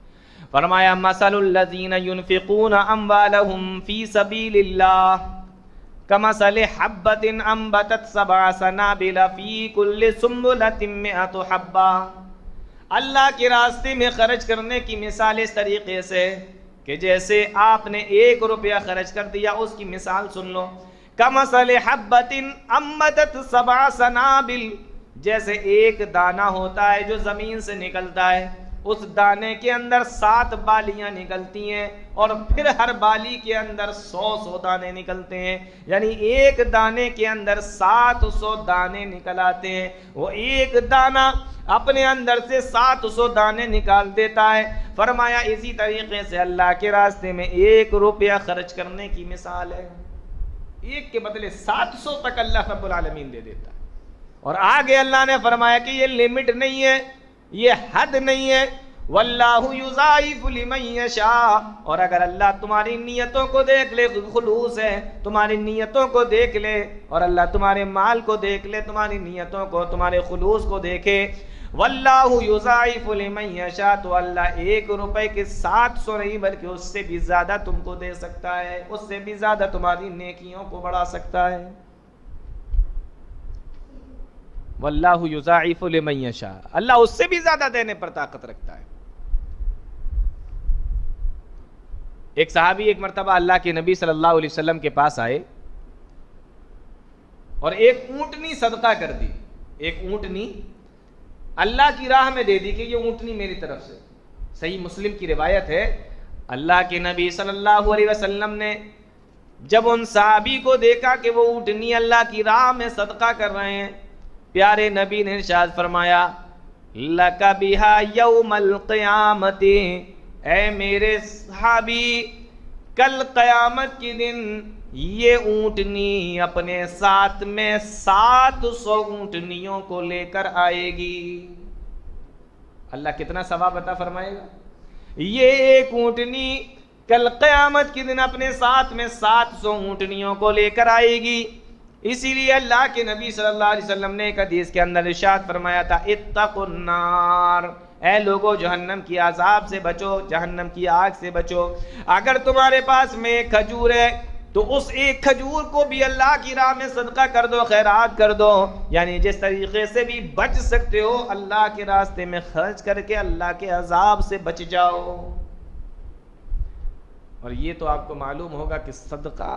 فرمایا مثل الذین ینفقون اموالہم فی سبیل اللہ کمثل حبۃ انبتت سبع سنابل فی کل سنبلۃ مئۃ حبۃ۔ اللہ کے راستے میں خرچ کرنے کی مثال اس طریقے سے کہ جیسے آپ نے 1 روپیہ خرچ کر دیا، اس کی مثال سن لو۔ کمثل حبۃ انبتت سبع سنابل، جیسے ایک دانہ ہوتا ہے جو زمین سے نکلتا ہے، اس دانے کے اندر 7 بالیاں نکلتی ہیں، اور پھر ہر بالی کے اندر 100 دانے نکلتے ہیں، یعنی ایک دانے کے اندر 700 دانے نکل آتے ہیں۔ وہ ایک دانہ اپنے اندر سے 700 دانے نکال دیتا ہے۔ فرمایا اسی طریقے سے اللہ کے راستے میں 1 روپیہ خرچ کرنے کی مثال ہے، ایک کے بدلے 700 تک اللہ رب العالمین دے دیتا ہے۔ اور آگے اللہ نے فرمایا کہ یہ لمٹ نہیں ہے، یہ حد نہیں ہے، واللہ یضاعف لمن یشاء۔ اور اگر اللہ تمہاری نیتوں کو دیکھ لے، خلوص ہے، تمہاری نیتوں کو دیکھ لے، اور اللہ تمہارے مال کو دیکھ لے، تمہاری نیتوں کو، تمہارے خلوص کو دیکھے، واللہ یضاعف لمن یشاء، تو اللہ 1 روپے کے 700 نہیں بلکہ اس سے بھی زیادہ تم کو دے سکتا ہے، اس سے بھی زیادہ تمہاری نیکیوں کو بڑھا سکتا ہے۔ واللہ یضاعف لمن یشاء، اللہ اس سے بھی زیادہ دینے پر طاقت رکھتا ہے۔ ایک صحابی ایک مرتبہ اللہ کے نبی صلی اللہ علیہ وسلم کے پاس آئے اور ایک اونٹنی صدقہ کر دی، ایک اونٹنی اللہ کی راہ میں دے دی کہ یہ اونٹنی میری طرف سے۔ صحیح مسلم کی روایت ہے، اللہ کے نبی صلی اللہ علیہ وسلم نے جب ان صحابی کو دیکھا کہ وہ اونٹنی اللہ کی راہ میں صدقہ کر رہے ہیں، پیارے نبی نے ارشاد فرمایا لَكَ بِهَا يَوْمَ الْقِيَامَةِ، اے میرے صحابی کل قیامت کے دن یہ اونٹنی اپنے ساتھ میں 700 اونٹنیوں کو لے کر آئے گی۔ اللہ کتنا ثواب عطا فرمائے گا؟ یہ ایک اونٹنی کل قیامت کے دن اپنے ساتھ میں 700 اونٹنیوں کو لے کر آئے گی۔ اسی لیے اللہ کے نبی صلی اللہ علیہ وسلم نے ایک حدیث کے اندر ارشاد فرمایا تھا اتقوا النار، اے لوگو جہنم کی عذاب سے بچو، جہنم کی آگ سے بچو۔ اگر تمہارے پاس میں ایک کھجور ہے تو اس ایک کھجور کو بھی اللہ کی راہ میں صدقہ کر دو، خیرات کر دو، یعنی جس طریقے سے بھی بچ سکتے ہو اللہ کے راستے میں خرچ کر کے اللہ کے عذاب سے بچ جاؤ۔ اور یہ تو آپ کو معلوم ہوگا کہ صدقہ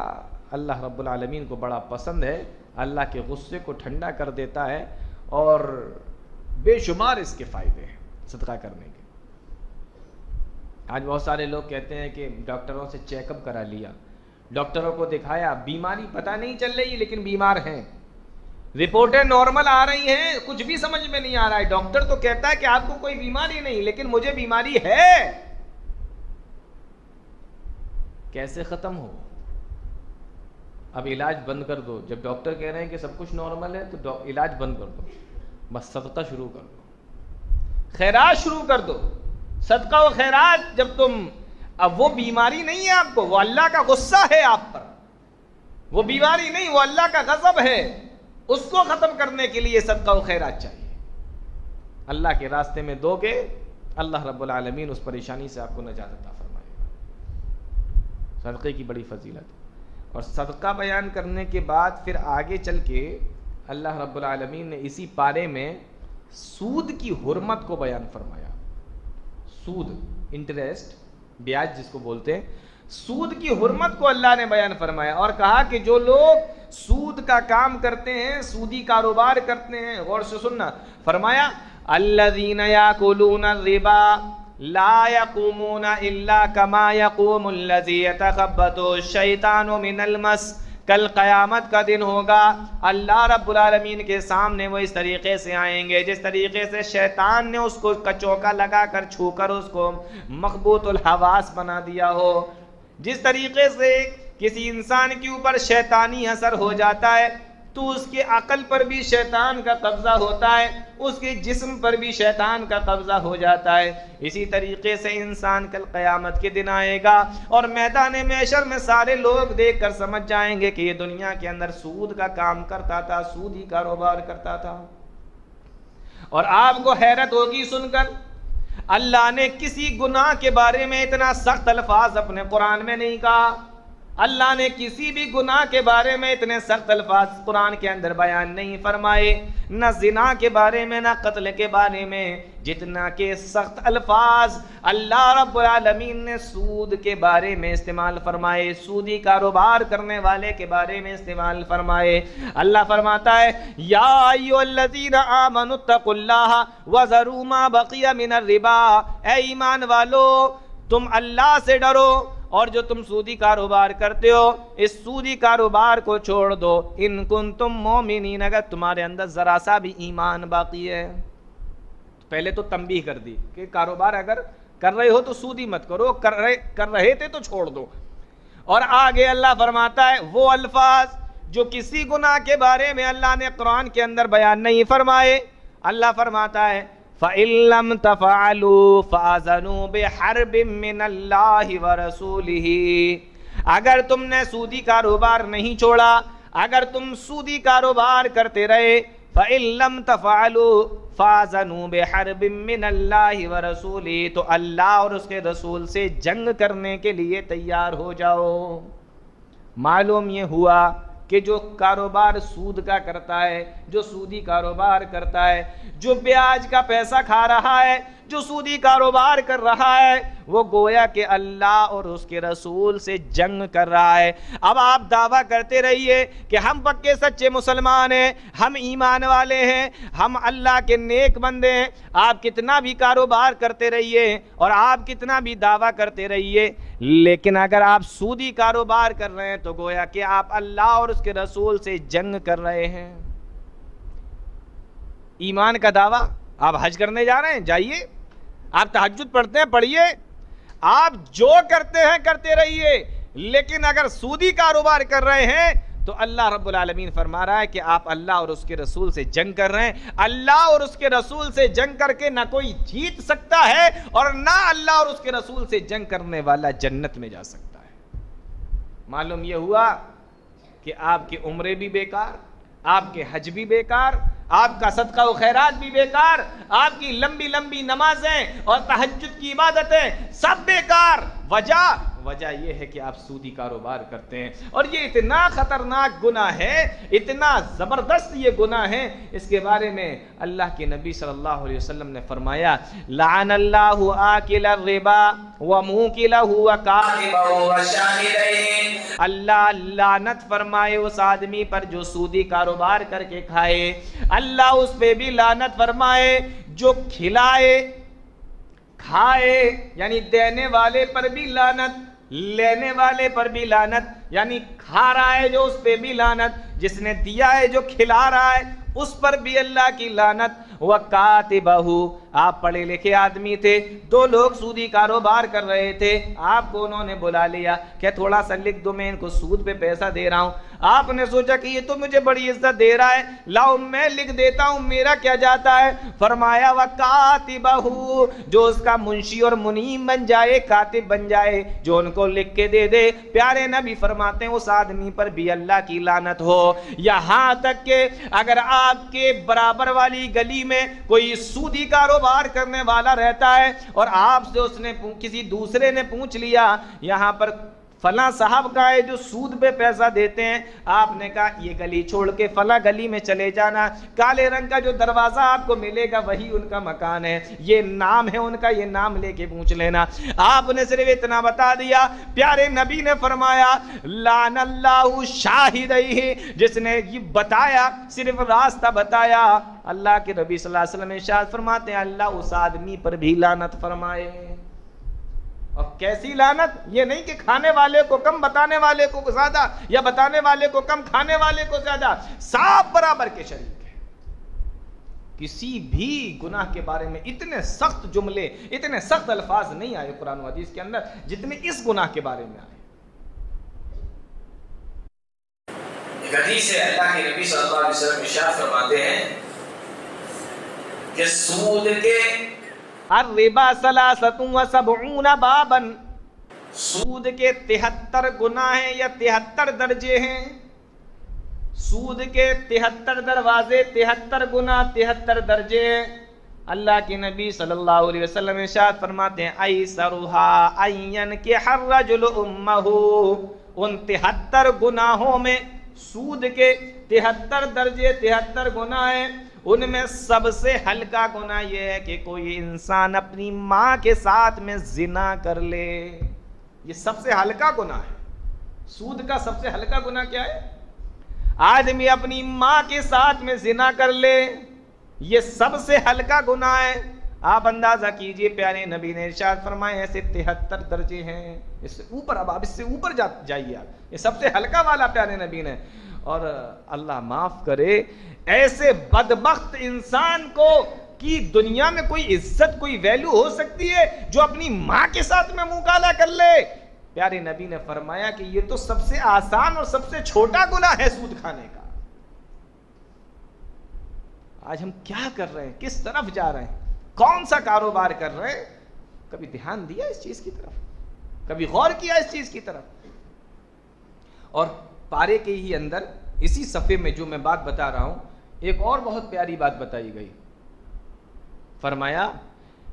اللہ رب العالمین کو بڑا پسند ہے، اللہ کے غصے کو ٹھنڈا کر دیتا ہے، اور بے شمار اس کے فائدے ہیں صدقہ کرنے کے۔ آج بہت سارے لوگ کہتے ہیں کہ ڈاکٹروں سے چیک اپ کرا لیا، ڈاکٹروں کو دکھایا، بیماری پتہ نہیں چل رہی لیکن بیمار ہیں، رپورٹیں نارمل آ رہی ہیں، کچھ بھی سمجھ میں نہیں آ رہا ہے، ڈاکٹر تو کہتا ہے کہ آپ کو کوئی بیماری نہیں لیکن مجھے بیماری ہے۔ کیسے ختم ہو؟ اب علاج بند کر دو، جب ڈاکٹر کہہ رہے ہیں کہ سب کچھ نارمل ہے تو علاج بند کر دو، بس صدقہ شروع کر دو، خیرات شروع کر دو۔ صدقہ و خیرات جب تم، اب وہ بیماری نہیں ہے آپ کو، وہ اللہ کا غصہ ہے آپ پر، وہ بیماری نہیں، وہ اللہ کا غضب ہے، اس کو ختم کرنے کے لیے صدقہ و خیرات چاہیے۔ اللہ کے راستے میں دو گے، اللہ رب العالمین اس پریشانی سے آپ کو نجات عطا فرمائے گا۔ صدقے کی بڑی فضیلت، اور صدقہ بیان کرنے کے بعد پھر آگے چل کے اللہ رب العالمین نے اسی پارے میں سود کی حرمت کو بیان فرمایا۔ سود، انٹرسٹ، بیاج جس کو بولتے ہیں، سود کی حرمت کو اللہ نے بیان فرمایا، اور کہا کہ جو لوگ سود کا کام کرتے ہیں، سودی کاروبار کرتے ہیں، غور سے سننا، فرمایا الذین یاکلون الربا لا یقومون الا کما یقوم الذی یتخبطہ الشیطان من المس۔ کل قیامت کا دن ہوگا، اللہ رب العالمین کے سامنے وہ اس طریقے سے آئیں گے جس طریقے سے شیطان نے اس کو کچوکا لگا کر چھو کر اس کو مخبوط الحواس بنا دیا ہو۔ جس طریقے سے کسی انسان کے اوپر شیطانی اثر ہو جاتا ہے تو اس کے عقل پر بھی شیطان کا قبضہ ہوتا ہے، اس کے جسم پر بھی شیطان کا قبضہ ہو جاتا ہے۔ اسی طریقے سے انسان کل قیامت کے دن آئے گا اور میدان محشر میں سارے لوگ دیکھ کر سمجھ جائیں گے کہ یہ دنیا کے اندر سود کا کام کرتا تھا، سودی کاروبار کرتا تھا۔ اور آپ کو حیرت ہوگی سن کر، اللہ نے کسی گناہ کے بارے میں اتنا سخت الفاظ اپنے قرآن میں نہیں کہا، اللہ نے کسی بھی گناہ کے بارے میں اتنے سخت الفاظ قرآن کے اندر بیان نہیں فرمائے، نہ زنا کے بارے میں، نہ قتل کے بارے میں، جتنا کہ سخت الفاظ اللہ رب العالمین نے سود کے بارے میں استعمال فرمائے، سودی کاروبار کرنے والے کے بارے میں استعمال فرمائے۔ اللہ فرماتا ہے یا ایھا الذین آمنوا اتقوا اللہ وذروا ما بقی من الربا، اے ایمان والو تم اللہ سے ڈرو اور جو تم سودی کاروبار کرتے ہو اس سودی کاروبار کو چھوڑ دو، ان کنتم مومنین، اگر تمہارے اندر ذرا سا بھی ایمان باقی ہے۔ پہلے تو تنبیہ کر دی کہ کاروبار اگر کر رہے ہو تو سودی مت کرو، کر رہے تھے تو چھوڑ دو۔ اور آگے اللہ فرماتا ہے وہ الفاظ جو کسی گناہ کے بارے میں اللہ نے قرآن کے اندر بیان نہیں فرمائے، اللہ فرماتا ہے فَإِن لَّمْ تَفْعَلُوا فَأَذَنُوا بِحَرْبٍ مِّنَ اللَّهِ وَرَسُولِهِ، اگر تم نے سودی کاروبار نہیں چھوڑا، اگر تم سودی کاروبار کرتے رہے، فَإِن لَّمْ تَفْعَلُوا فَأَذَنُوا بِحَرْبٍ مِّنَ اللَّهِ وَرَسُولِهِ، تو اللہ اور اس کے رسول سے جنگ کرنے کے لیے تیار ہو جاؤ۔ معلوم یہ ہوا کہ جو کاروبار سود کا کرتا ہے، جو سودی کاروبار کرتا ہے، جو بیاج کا پیسہ کھا رہا ہے، جو سودی کاروبار کر رہا ہے وہ گویا کہ اللہ اور اس کے رسول سے جنگ کر رہا ہے۔ اب آپ دعویٰ کرتے رہیے کہ ہم پکے سچے مسلمان ہیں، ہم ایمان والے ہیں، ہم اللہ کے نیک بندے ہیں، آپ کتنا بھی کاروبار کرتے رہیے اور آپ کتنا بھی دعویٰ کرتے رہیے، لیکن اگر آپ سودی کاروبار کر رہے ہیں تو گویا کہ آپ اللہ اور اس کے رسول سے جنگ کر رہے ہیں۔ ایمان کا دعویٰ، آپ حج کرنے جا رہے ہیں، جائیے، آپ تہجد پڑھتے ہیں، پڑھیے، آپ جو کرتے ہیں کرتے رہیے، لیکن اگر سودی کاروبار کر رہے ہیں تو اللہ رب العالمین فرما رہا ہے کہ آپ اللہ اور اس کے رسول سے جنگ کر رہے ہیں۔ اللہ اور اس کے رسول سے جنگ کر کے نہ کوئی جیت سکتا ہے اور نہ اللہ اور اس کے رسول سے جنگ کرنے والا جنت میں جا سکتا ہے۔ معلوم یہ ہوا کہ آپ کے عمرے بھی بیکار، آپ کے حج بھی بیکار، آپ کا صدقہ و خیرات بھی بیکار، آپ کی لمبی لمبی نمازیں اور تہجد کی عبادتیں سب بیکار۔ وجہ یہ ہے کہ آپ سودی کاروبار کرتے ہیں، اور یہ اتنا خطرناک گناہ ہے، اتنا زبردست یہ گناہ ہے، اس کے بارے میں اللہ کے نبی صلی اللہ علیہ وسلم نے فرمایا لعن اللہ آکل الربا وموکلہ وکاتبہ وشاہدیہ، اللہ لعنت فرمائے اس آدمی پر جو سودی کاروبار کر کے کھائے، اللہ اس پہ بھی لعنت فرمائے جو کھلائے کھائے، یعنی دینے والے پر بھی لعنت، لینے والے پر بھی لعنت، یعنی کھا رہا ہے جو اس پہ بھی لعنت، جس نے دیا ہے جو کھلا رہا ہے اس پر بھی اللہ کی لعنت۔ وَكَاتِبَهُ، آپ پڑھے لکھے آدمی تھے، دو لوگ سودی کاروبار کر رہے تھے، آپ کو انہوں نے بلا لیا کہ تھوڑا سا لکھ دو، میں ان کو سود پہ پیسہ دے رہا ہوں۔ آپ نے سوچا کہ یہ تو مجھے بڑی عزت دے رہا ہے، لاؤ میں لکھ دیتا ہوں، میرا کیا جاتا ہے۔ فرمایا وَكَاتِبَهُ، جو اس کا منشی اور منیم بن جائے، کاتب بن جائے، جو ان کو لکھ کے دے دے۔ پیارے نبی فرماتے ہیں اس آدمی پر بھی اللہ کی لعنت ہو۔ یہاں تک کہ اگر آپ کے برابر والی گلی میں کوئی سودی کاروبار کرنے والا رہتا ہے اور آپ سے اس نے کسی دوسرے نے پوچھ لیا یہاں پر فلاں صاحب کا ہے جو سود پہ پیسہ دیتے ہیں، آپ نے کہا یہ گلی چھوڑ کے فلاں گلی میں چلے جانا، کالے رنگ کا جو دروازہ آپ کو ملے گا وہی ان کا مکان ہے، یہ نام ہے ان کا، یہ نام لے کے پوچھ لینا۔ آپ نے صرف اتنا بتا دیا، پیارے نبی نے فرمایا لعن اللہ شاہدیہ، جس نے یہ بتایا، صرف راستہ بتایا، اللہ کے نبی صلی اللہ علیہ وسلم ارشاد فرماتے ہیں اللہ اس آدمی پر بھی لعنت فرمائے۔ اور کیسی لعنت؟ یہ نہیں کہ کھانے والے کو کم، بتانے والے کو زیادہ، یا بتانے والے کو کم، کھانے والے کو زیادہ، سب برابر کے شریک ہیں۔ کسی بھی گناہ کے بارے میں اتنے سخت جملے، اتنے سخت الفاظ نہیں آئے قرآن و حدیث کے اندر جتنے اس گناہ کے بارے میں آئے۔ ایک حدیث ہے، اللہ کے نبی صلی اللہ علیہ وسلم ارشاد فرماتے ہیں کہ سود کے الربا 73 بابا، سود کے 73 گناہ ہیں یا 73 درجے ہیں، سود کے 73 دروازے، 73 گناہ، 73 درجے ہیں۔ اللہ کے نبی صلی اللہ علیہ وسلم ارشاد فرماتے ہیں ایسرها ان ينكح الرجل امه، ان 73 گناہوں میں سود کے 73 درجے، 73 گناہ ہیں، ان میں سب سے ہلکا گناہ یہ ہے کہ کوئی انسان اپنی ماں کے ساتھ میں زنا کر لے، یہ سب سے ہلکا گناہ ہے۔ سود کا سب سے ہلکا گناہ کیا ہے؟ آدمی اپنی ماں کے ساتھ میں زنا کر لے، یہ سب سے ہلکا گناہ ہے۔ آپ اندازہ کیجئے، پیارے نبی نے ارشاد فرمائے ایسے 73 درجے ہیں، اس سے اوپر، اب آپ اس سے اوپر جائیے، آپ یہ سب سے ہلکا والا پیارے نبی نے۔ اور اللہ معاف کرے، ایسے بدبخت انسان کو کی دنیا میں کوئی عزت، کوئی ویلیو ہو سکتی ہے جو اپنی ماں کے ساتھ میں منہ کالا کر لے؟ پیارے نبی نے فرمایا کہ یہ تو سب سے آسان اور سب سے چھوٹا گناہ ہے سود کھانے کا۔ آج ہم کیا کر رہے ہیں، کس طرف جا رہے ہیں، کون سا کاروبار کر رہے ہیں؟ کبھی دھیان دیا اس چیز کی طرف؟ کبھی غور کیا اس چیز کی طرف؟ اور پارے کے ہی اندر اسی صفحے میں جو میں بات بتا رہا ہوں، ایک اور بہت پیاری بات بتائی گئی۔ فرمایا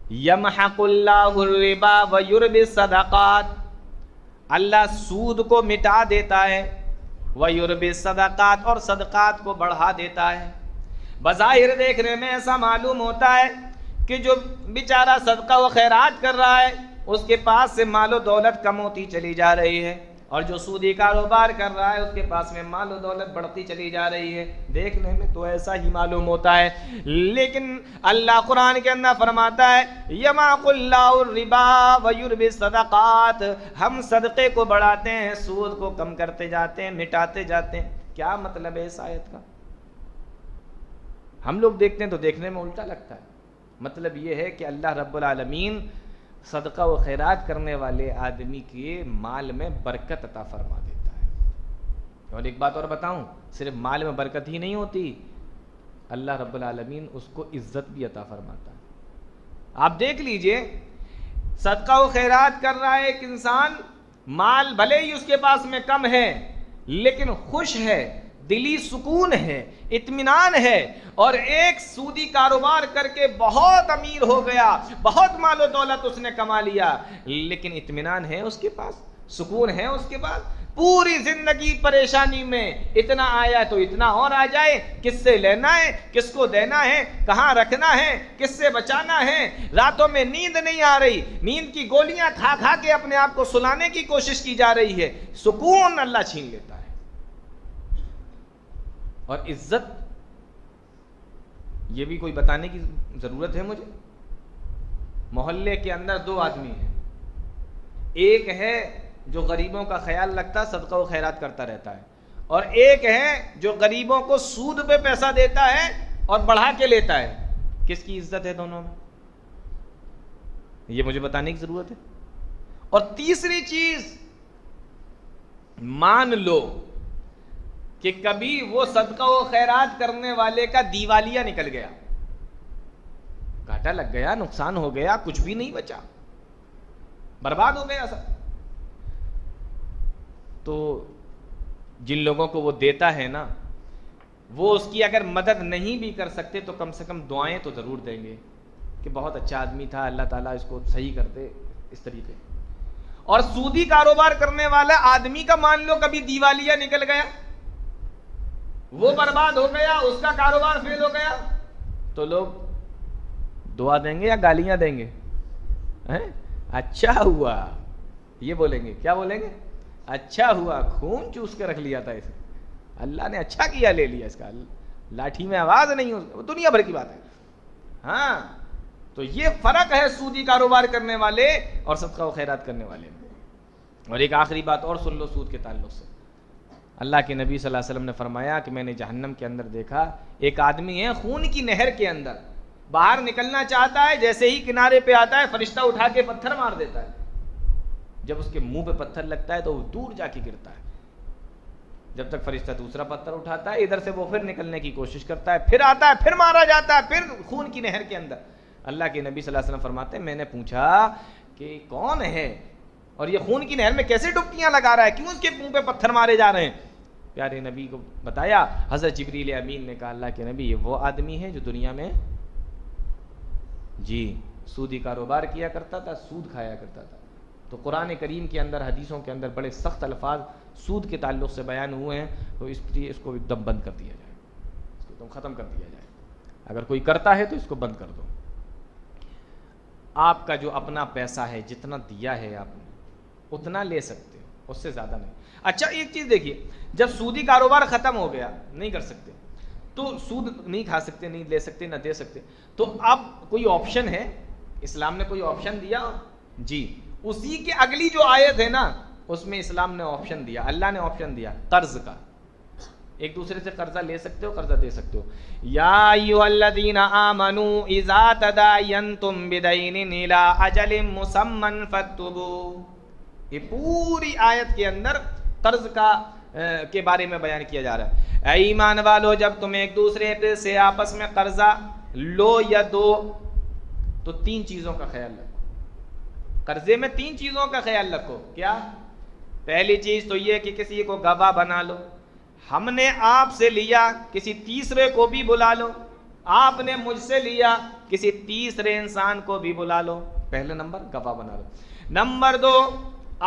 یمحق اللہ الربا ویربی الصدقات، اللہ سود کو مٹا دیتا ہے، ویربی الصدقات، اور صدقات کو بڑھا دیتا ہے۔ بظاہر دیکھنے میں ایسا معلوم ہوتا ہے کہ جو بیچارہ صدقہ و خیرات کر رہا ہے اس کے پاس سے مال و دولت کم ہوتی چلی جا رہی ہے، اور جو سودی کاروبار کر رہا ہے اس کے پاس میں مال و دولت بڑھتی چلی جا رہی ہے۔ دیکھنے میں تو ایسا ہی معلوم ہوتا ہے، لیکن اللہ قرآن کے اندر فرماتا ہے یمحق اللہ الربا ویربی الصدقات، ہم صدقے کو بڑھاتے ہیں، سود کو کم کرتے جاتے ہیں، مٹاتے جاتے ہیں۔ کیا مطلب ہے اس آیت کا؟ ہم لوگ دیکھتے ہیں تو دیکھنے میں الٹا لگتا ہے۔ مطلب یہ ہے کہ اللہ رب العالمین صدقہ و خیرات کرنے والے آدمی کے مال میں برکت عطا فرما دیتا ہے۔ اور ایک بات اور بتاؤں، صرف مال میں برکت ہی نہیں ہوتی، اللہ رب العالمین اس کو عزت بھی عطا فرماتا ہے۔ آپ دیکھ لیجئے، صدقہ و خیرات کر رہا ہے ایک انسان، مال بھلے ہی اس کے پاس میں کم ہے لیکن خوش ہے، دلی سکون ہے، اطمینان ہے، اور ایک سودی کاروبار کر کے بہت امیر ہو گیا، بہت مال و دولت اس نے کما لیا، لیکن اطمینان ہے اس کے پاس، سکون ہے اس کے پاس، پوری زندگی پریشانی میں، اتنا آیا تو اتنا اور آ جائے، کس سے لینا ہے، کس کو دینا ہے، کہاں رکھنا ہے، کس سے بچانا ہے، راتوں میں نیند نہیں آ رہی، نیند کی گولیاں کھا کھا کے اپنے آپ کو سلانے کی کوشش کی جا رہی ہے، سکون اللہ چھین لیتا ہے۔ اور عزت، یہ بھی کوئی بتانے کی ضرورت ہے مجھے؟ محلے کے اندر دو آدمی ہیں، ایک ہے جو غریبوں کا خیال رکھتا، صدقہ و خیرات کرتا رہتا ہے، اور ایک ہے جو غریبوں کو سود پہ پیسہ دیتا ہے اور بڑھا کے لیتا ہے۔ کس کی عزت ہے دونوں میں؟ یہ مجھے بتانے کی ضرورت ہے۔ اور تیسری چیز، مان لو کہ کبھی وہ صدقہ و خیرات کرنے والے کا دیوالیہ نکل گیا، گھاٹا لگ گیا، نقصان ہو گیا، کچھ بھی نہیں بچا، برباد ہو گیا سب، تو جن لوگوں کو وہ دیتا ہے نا، وہ اس کی اگر مدد نہیں بھی کر سکتے تو کم سے کم دعائیں تو ضرور دیں گے کہ بہت اچھا آدمی تھا، اللہ تعالیٰ اس کو صحیح کر دے، اس طریقے۔ اور سودی کاروبار کرنے والا آدمی کا مان لو کبھی دیوالیہ نکل گیا، وہ برباد ہو گیا، اس کا کاروبار فیل ہو گیا، تو لوگ دعا دیں گے یا گالیاں دیں گے؟ اچھا ہوا، یہ بولیں گے، کیا بولیں گے؟ اچھا ہوا، خون چوس کے رکھ لیا تھا اسے، اللہ نے اچھا کیا، لے لیا اس کا، لاٹھی میں آواز نہیں، وہ دنیا بھر کی بات ہے۔ ہاں، تو یہ فرق ہے سودی کاروبار کرنے والے اور صدقہ و خیرات کرنے والے میں۔ اور ایک آخری بات اور سن لو سود کے تعلق سے، اللہ کے نبی صلی اللہ علیہ وسلم نے فرمایا کہ میں نے جہنم کے اندر دیکھا ایک آدمی ہے خون کی نہر کے اندر، باہر نکلنا چاہتا ہے، جیسے ہی کنارے پہ آتا ہے فرشتہ اٹھا کے پتھر مار دیتا ہے، جب اس کے منہ پہ پتھر لگتا ہے تو وہ دور جا کے گرتا ہے، جب تک فرشتہ دوسرا پتھر اٹھاتا ہے، ادھر سے وہ پھر نکلنے کی کوشش کرتا ہے، پھر آتا ہے، پھر مارا جاتا ہے، پھر خون کی نہر کے اندر۔ اللہ کے نبی صلی اللہ علیہ وسلم فرماتے ہیں میں نے پوچھا کہ کون ہے اور یہ خون کی نہر میں کیسے ڈبکیاں لگا رہا ہے، کیوں اس کے منہ پہ پتھر مارے جا رہے ہیں؟ پیارے نبی کو بتایا، حضرت جبریل امین نے کہا اللہ کے نبی یہ وہ آدمی ہے جو دنیا میں سودی کاروبار کیا کرتا تھا، سود کھایا کرتا تھا۔ تو قرآن کریم کے اندر، حدیثوں کے اندر بڑے سخت الفاظ سود کے تعلق سے بیان ہوئے ہیں، تو اس لیے اس کو ایک دم بند کر دیا جائے، اس کو ایک دم ختم کر دیا جائے۔ اگر کوئی کرتا ہے تو اس کو بند کر دو۔ آپ کا جو اپنا پیسہ ہے، جتنا دیا ہے آپ نے اتنا لے سکتے ہو، اس سے زیادہ نہیں۔ اچھا ایک چیز دیکھیے، جب سودی کاروبار ختم ہو گیا، نہیں کر سکتے، تو سود نہیں کھا سکتے، نہیں لے سکتے، نہ دے سکتے، تو اب کوئی آپشن ہے؟ اسلام نے کوئی آپشن دیا؟ جی، اسی کی اگلی جو آیت ہے نا، اس میں اسلام نے آپشن دیا، اللہ نے آپشن دیا قرض کا۔ ایک دوسرے سے قرضہ لے سکتے ہو، قرضہ دے سکتے ہو۔ یا ایھا الذین آمنوا اذا تداینتم بدین الی اجل مسمى فاکتبوا، یہ پوری آیت کے اندر قرض کا کے بارے میں بیان کیا جا رہا ہے۔ اے ایمان والو، جب تم ایک دوسرے سے آپس میں قرضہ لو یا دو تو تین چیزوں کا خیال رکھو۔ قرضے میں تین چیزوں کا خیال رکھو۔ کیا؟ پہلی چیز تو یہ کہ کسی کو گواہ بنا لو، ہم نے آپ سے لیا، کسی تیسرے کو بھی بلا لو، آپ نے مجھ سے لیا، کسی تیسرے انسان کو بھی بلا لو، پہلے نمبر گواہ بنا لو۔ نمبر دو،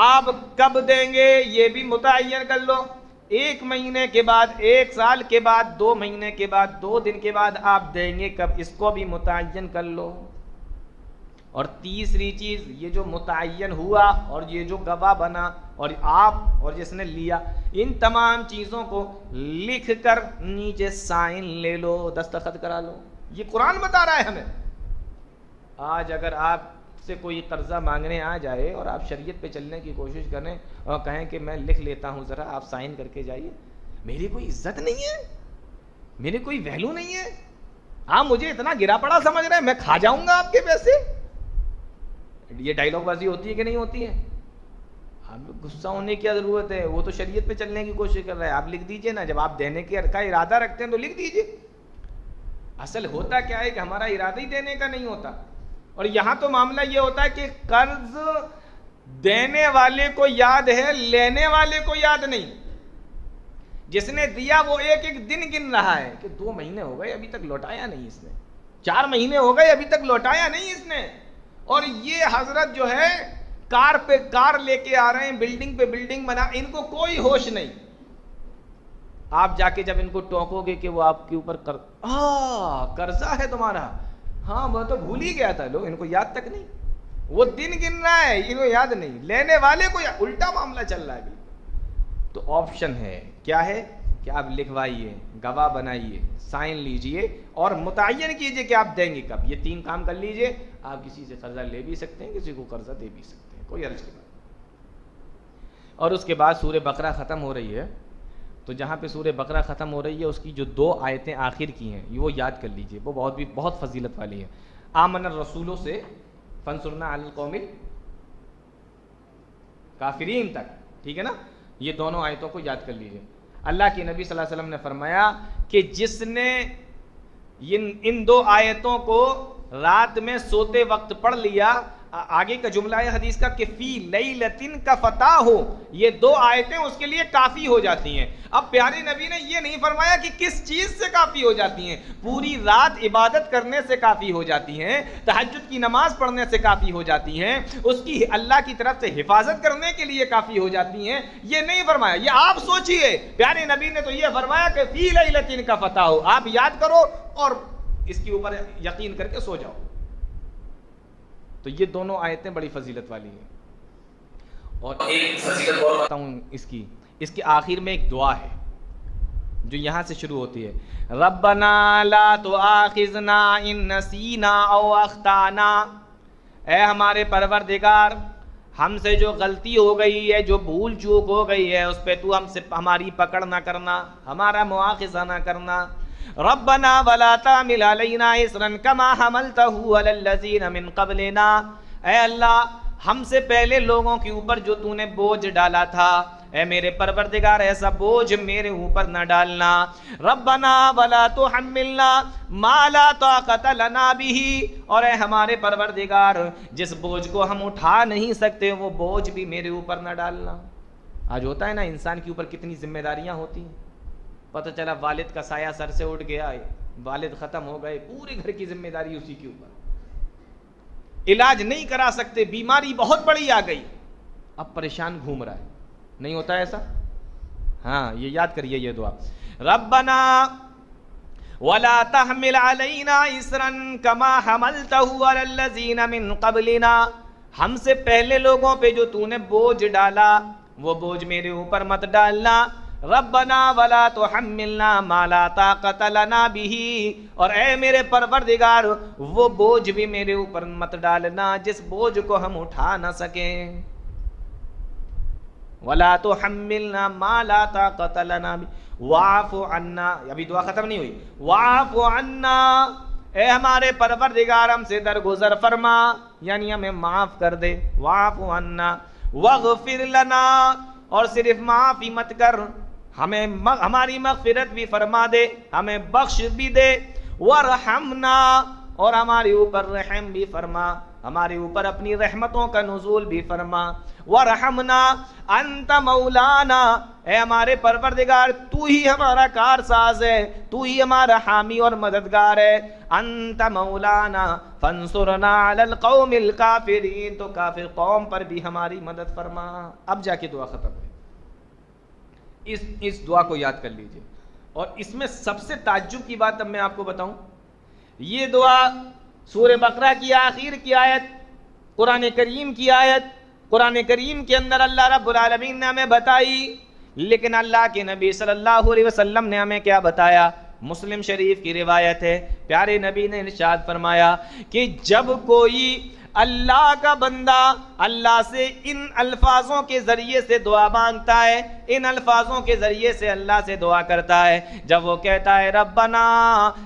آپ کب دیں گے یہ بھی متعین کر لو، 1 مہینے کے بعد، 1 سال کے بعد، 2 مہینے کے بعد، 2 دن کے بعد آپ دیں گے کب، اس کو بھی متعین کر لو۔ اور تیسری چیز یہ جو متعین ہوا اور یہ جو گواہ بنا اور آپ اور جس نے لیا، ان تمام چیزوں کو لکھ کر نیچے سائن لے لو، دستخط کرا لو. یہ قرآن بتا رہا ہے ہمیں. آج اگر آپ سے کوئی قرضہ مانگنے آ جائے اور آپ شریعت پہ چلنے کی کوشش کریں اور کہیں کہ میں لکھ لیتا ہوں ذرا آپ سائن کر کے جائیے، میری کوئی عزت نہیں ہے، میری کوئی ویلو نہیں ہے، آپ مجھے اتنا گرا پڑا سمجھ رہے ہیں، میں کھا جاؤں گا آپ کے پیسے. یہ ڈائلاگ بازی ہوتی ہے کہ نہیں ہوتی ہے؟ آپ غصہ ہونے کی ضرورت ہے، وہ تو شریعت پہ چلنے کی کوشش کر رہا ہے. آپ لکھ دیجئے نا، جب آپ دینے کا ارادہ رکھتے ہیں تو لکھ دیجئے. اصل ہوتا کیا ہے کہ ہمارا ارادہ ہی دینے کا نہیں ہوتا. اور یہاں تو معاملہ یہ ہوتا ہے کہ قرض دینے والے کو یاد ہے، لینے والے کو یاد نہیں. جس نے دیا وہ ایک ایک دن گن رہا ہے کہ 2 مہینے ہو گئے ابھی تک لوٹایا نہیں اس نے، 4 مہینے ہو گئے ابھی تک لوٹایا نہیں اس نے. اور یہ حضرت جو ہے کار پہ کار لے کے آ رہے ہیں، بلڈنگ پہ بلڈنگ بنا، ان کو کوئی ہوش نہیں. آپ جا کے جب ان کو ٹوکو گے کہ وہ آپ کے اوپر قرضہ ہے تمہارا، ہاں وہ تو بھول ہی گیا تھا، لوگ ان کو یاد تک نہیں. وہ دن گن رہا ہے، ان کو یاد نہیں، لینے والے کو الٹا معاملہ چل رہا ہے بالکل. تو آپشن ہے، کیا ہے کہ آپ لکھوائیے، گواہ بنائیے، سائن لیجئے اور متعین کیجئے کہ آپ دیں گے کب. یہ 3 کام کر لیجئے، آپ کسی سے قرضہ لے بھی سکتے ہیں، کسی کو قرضہ دے بھی سکتے ہیں، کوئی عرض کی بات. اور اس کے بعد سورہ بقرہ ختم ہو رہی ہے، تو جہاں پہ سورہ بقرہ ختم ہو رہی ہے اس کی جو 2 آیتیں آخر کی ہیں وہ یاد کر لیجئے، وہ بہت فضیلت والی ہیں. آمن الرسولوں سے فانصرنا علی القوم الکافرین تک، ٹھیک ہے نا. یہ دونوں آیتوں کو یاد کر لیجئے. اللہ کے نبی صلی اللہ علیہ وسلم نے فرمایا کہ جس نے ان 2 آیتوں کو رات میں سوتے وقت پڑھ لیا، آگے کا جملہ ہے حدیث کا کہ فی لیلتن کا فتح ہو، یہ 2 آیتیں اس کے لیے کافی ہو جاتی ہیں. اب پیارے نبی نے یہ نہیں فرمایا کہ کس چیز سے کافی ہو جاتی ہیں، پوری رات عبادت کرنے سے کافی ہو جاتی ہیں، تہجد کی نماز پڑھنے سے کافی ہو جاتی ہیں، اس کی اللہ کی طرف سے حفاظت کرنے کے لیے کافی ہو جاتی ہیں. یہ نہیں فرمایا. یہ آپ سوچئے، پیارے نبی نے تو یہ فرمایا کہ فی لیلتن کا فتح ہو، آپ یاد کرو اور اس کے اوپر یقین کر کے سو جاؤ. تو یہ دونوں آیتیں بڑی فضیلت والی ہیں. اور ایک فضیلت اور بتاؤں اس کے آخر میں ایک دعا ہے جو یہاں سے شروع ہوتی ہے، ربنا لا تؤاخذنا ان نسینا او اخطانا. اے ہمارے پروردگار، ہم سے جو غلطی ہو گئی ہے، جو بھول چوک ہو گئی ہے، اس پہ تو ہم سے ہماری پکڑ نہ کرنا، ہمارا مواخذہ نہ کرنا. ربنا ولا تحمل علينا اصرا كما حملته على الذين من قبلنا. اے اللہ، ہم سے پہلے لوگوں کے اوپر جو تو نے بوجھ ڈالا تھا، اے میرے پروردگار ایسا بوجھ میرے اوپر نہ ڈالنا. ربنا ولا تحملنا ما لا طاقة لنا به. اور اے ہمارے پروردگار، جس بوجھ کو ہم اٹھا نہیں سکتے وہ بوجھ بھی میرے اوپر نہ ڈالنا. آج ہوتا ہے نا انسان کے اوپر کتنی ذمہ داریاں ہوتی ہیں. پتہ چلا والد کا سایہ سر سے اٹھ گیا، والد ختم ہو گئے، پورے گھر کی ذمہ داری اسی کے اوپر. علاج نہیں کرا سکتے، بیماری بہت بڑی آ گئی، اب پریشان گھوم رہا ہے. نہیں ہوتا ایسا؟ ہاں، یہ یاد کریے یہ دعا، ربنا ولا تحمل علينا اصرا كما حملته على الذين من قبلنا. ہم سے پہلے لوگوں پہ جو تو نے بوجھ ڈالا وہ بوجھ میرے اوپر مت ڈالنا. ربنا ولا تحملنا ما لا طاقة لنا به. اور اے میرے پروردگار، وہ بوجھ بھی میرے اوپر مت ڈالنا جس بوجھ کو ہم اٹھا نہ سکیں. ولا تحملنا ما لا طاقة لنا به واعف عنا. ابھی دعا ختم نہیں ہوئی. واعف عنا، اے ہمارے پروردگار ہم سے درگزر فرما، یعنی ہمیں معاف کر دے. واعف عنا واغفر لنا، اور صرف معاف ہی مت کر، ہمیں ہماری مغفرت بھی فرما دے، ہمیں بخش بھی دے. ورحمنا، اور ہمارے اوپر رحم بھی فرما، ہمارے اوپر اپنی رحمتوں کا نزول بھی فرما. ورحمنا انت مولانا، اے ہمارے پروردگار تو ہی ہمارا کارساز ہے، تو ہی ہمارا حامی اور مددگار ہے. انت مولانا فانصرنا علی القوم الکافرین، تو کافر قوم پر بھی ہماری مدد فرما. اب جا کے دعا ختم ہے. اس دعا کو یاد کر لیجئے. اور اس میں سب سے تعجب کی بات اب میں آپ کو بتاؤں، یہ دعا سورہ بقرہ کی آخر کی آیت قرآن کریم کی آیت، قرآن کریم کے اندر اللہ رب العالمین نے ہمیں بتائی، لیکن اللہ کے نبی صلی اللہ علیہ وسلم نے ہمیں کیا بتایا؟ مسلم شریف کی روایت ہے، پیارے نبی نے ارشاد فرمایا کہ جب کوئی اللہ کا بندہ اللہ سے ان الفاظوں کے ذریعے سے دعا مانگتا ہے، ان الفاظوں کے ذریعے سے اللہ سے دعا کرتا ہے، جب وہ کہتا ہے ربنا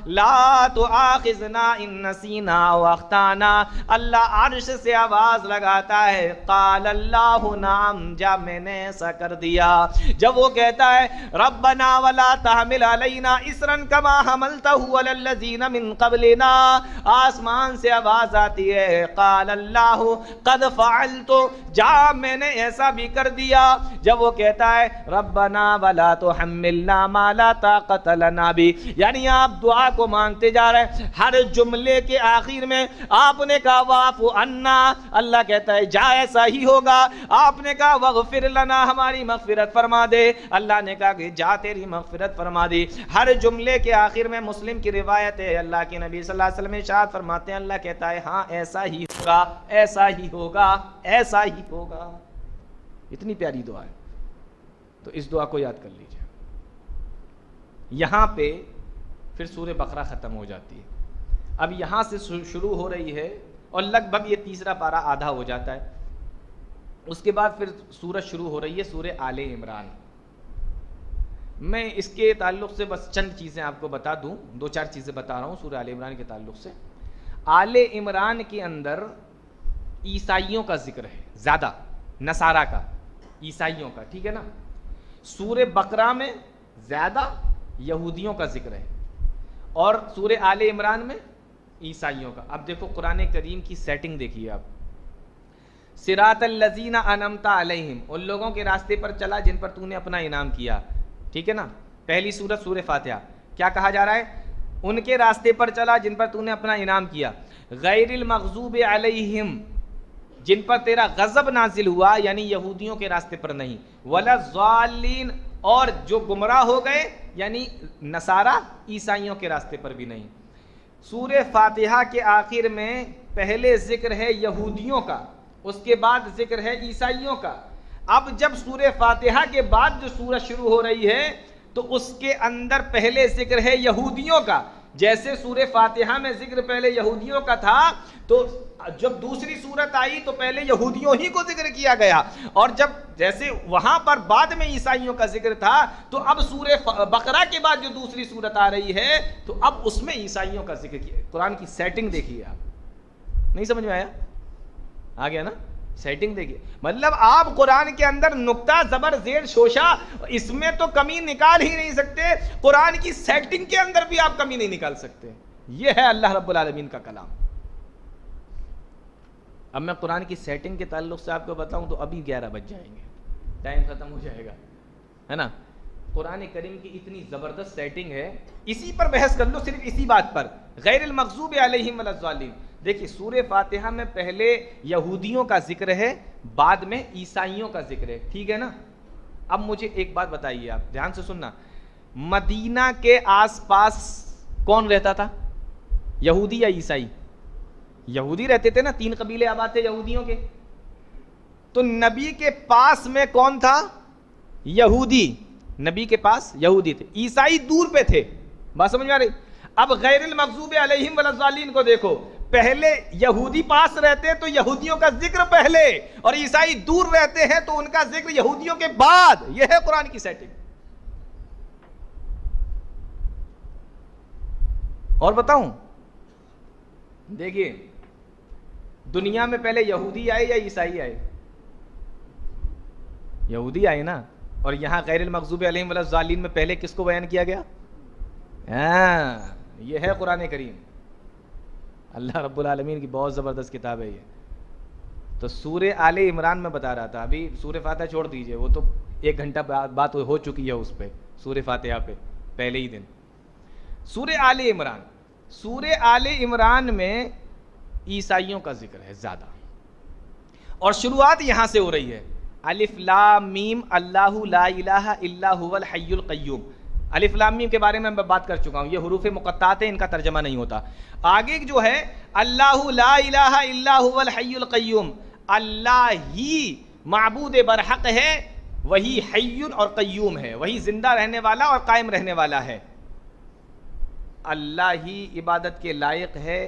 لا تؤاخذنا ان نسینا او اخطانا، اللہ عرش سے آواز لگاتا ہے قال اللہ نعم، جب میں نے ایسا کر دیا۔ جب وہ کہتا ہے ربنا ولا تحمل علینا اسرا کما حملتہ علی الذین من قبلنا، آسمان سے آواز آتی ہے قال اللہ قد فعلت، جا میں نے ایسا بھی کر دیا۔ جب وہ کہتا ہے ربنا ولا تحملنا ما لا طاقت لنا بھی، یعنی آپ دعا کو مانگتے جا رہے ہیں، ہر جملے کے آخر میں آپ نے کہا واعف عنا، اللہ کہتا ہے جا ایسا ہی ہوگا۔ آپ نے کہا واغفر لنا، ہماری مغفرت فرما دے، اللہ نے کہا کہ جا تیری مغفرت فرما دی۔ ہر جملے کے آخر میں، مسلم کی روایت ہے، اللہ کے نبی صلی اللہ علیہ وسلم ارشاد فرماتے ہیں اللہ کہتا ہے ہاں ایسا ہی ہوگا، ایسا ہی ہوگا، ایسا ہی ہوگا۔ اتنی پیاری دعا ہے، تو اس دعا کو یاد کر لیجیے۔ یہاں پہ پھر سورہ بقرہ ختم ہو جاتی ہے، اب یہاں سے شروع ہو رہی ہے اور لگ بھگ یہ تیسرا پارہ آدھا ہو جاتا ہے۔ اس کے بعد پھر سورت شروع ہو رہی ہے سورہ آل عمران۔ میں اس کے تعلق سے بس چند چیزیں آپ کو بتا دوں، دو چار چیزیں بتا رہا ہوں سورہ آل عمران کے تعلق سے۔ آل عمران کے اندر عیسائیوں کا ذکر ہے زیادہ، نصارہ کا، عیسائیوں کا، ٹھیک ہے نا۔ سورہ بقرہ میں زیادہ یہودیوں کا ذکر ہے، اور سورہ آل عمران میں عیسائیوں کا۔ اب دیکھو قرآن کریم کی سیٹنگ دیکھیے آپ، صراط الذین انعمت علیہم، ان لوگوں کے راستے پر چلا جن پر تو نے اپنا انعام کیا، ٹھیک ہے نا۔ پہلی سورت سورہ فاتحہ، کیا کہا جا رہا ہے؟ ان کے راستے پر چلا جن پر تو نے اپنا انعام کیا۔ غیر المغضوب علیہم، جن پر تیرا غضب نازل ہوا، یعنی یہودیوں کے راستے پر نہیں، ولا الضالین، اور جو گمراہ ہو گئے یعنی نصارہ، عیسائیوں کے راستے پر بھی نہیں۔ سورہ فاتحہ کے آخر میں پہلے ذکر ہے یہودیوں کا، اس کے بعد ذکر ہے عیسائیوں کا۔ اب جب سورہ فاتحہ کے بعد جو سورت شروع ہو رہی ہے تو اس کے اندر پہلے ذکر ہے یہودیوں کا۔ جیسے سورہ فاتحہ میں ذکر پہلے یہودیوں کا تھا، تو جب دوسری سورت آئی تو پہلے یہودیوں ہی کو ذکر کیا گیا، اور جب جیسے وہاں پر بعد میں عیسائیوں کا ذکر تھا، تو اب سورہ بقرہ کے بعد جو دوسری سورت آ رہی ہے تو اب اس میں عیسائیوں کا ذکر کیا۔ قرآن کی سیٹنگ دیکھیے آپ، نہیں سمجھ میں آیا؟ آ گیا نا؟ سیٹنگ دیکھیے، مطلب آپ قرآن کے اندر نقطہ زبر زیر شوشہ، اس میں تو کمی نکال ہی نہیں سکتے، قرآن کی سیٹنگ کے اندر بھی آپ کمی نہیں نکال سکتے۔ یہ ہے اللہ رب العالمین کا کلام۔ اب میں قرآن کی سیٹنگ کے تعلق سے آپ کو بتاؤں تو ابھی 11 بج جائیں گے، ٹائم ختم ہو جائے گا، ہے نا۔ قرآن کریم کی اتنی زبردست سیٹنگ ہے، اسی پر بحث کر لو، صرف اسی بات پر، غیر المغضوب علیہم ولا الضالین۔ دیکھیے سورہ فاتحہ میں پہلے یہودیوں کا ذکر ہے، بعد میں عیسائیوں کا ذکر ہے، ٹھیک ہے نا۔ اب مجھے ایک بات بتائیے، آپ دھیان سے سننا، مدینہ کے آس پاس کون رہتا تھا؟ یہودی یا عیسائی؟ یہودی رہتے تھے نا، 3 قبیلے آباد تھے یہودیوں کے۔ تو نبی کے پاس میں کون تھا؟ یہودی، نبی کے پاس یہودی تھے، عیسائی دور پہ تھے، بات سمجھ میں آ رہی؟ اب غیر المغضوب علیہم ولا الضالین کو دیکھو، پہلے یہودی پاس رہتے ہیں تو یہودیوں کا ذکر پہلے، اور عیسائی دور رہتے ہیں تو ان کا ذکر یہودیوں کے بعد۔ یہ ہے قرآن کی سیٹنگ۔ اور بتاؤں، دیکھیے دنیا میں پہلے یہودی آئے یا عیسائی آئے؟ یہودی آئے نا، اور یہاں غیر المغضوب علیہم ولا الضالین میں پہلے کس کو بیان کیا گیا؟ یہ ہے قرآن کریم، اللہ رب العالمین کی بہت زبردست کتاب ہے یہ۔ تو سورہ آل عمران میں بتا رہا تھا، ابھی سورہ فاتحہ چھوڑ دیجئے، وہ تو 1 گھنٹہ بات ہو چکی ہے اس پہ، سورہ فاتحہ پہ پہلے ہی دن۔ سورہ آل عمران، سورہ آل عمران میں عیسائیوں کا ذکر ہے زیادہ، اور شروعات یہاں سے ہو رہی ہے، الف لام میم اللہ لا الہ الا هو الحی القیوم۔ الف لام میم کے بارے میں بات کر چکا ہوں، یہ حروف مقطعات ہیں، ان کا ترجمہ نہیں ہوتا. آگے جو ہے اللہ لا الہ الا هو الحی القیوم، اللہ ہی معبود برحق ہے، وہی حی اور قیوم ہے، وہی زندہ رہنے والا اور قائم رہنے والا ہے. اللہ ہی عبادت کے لائق ہے،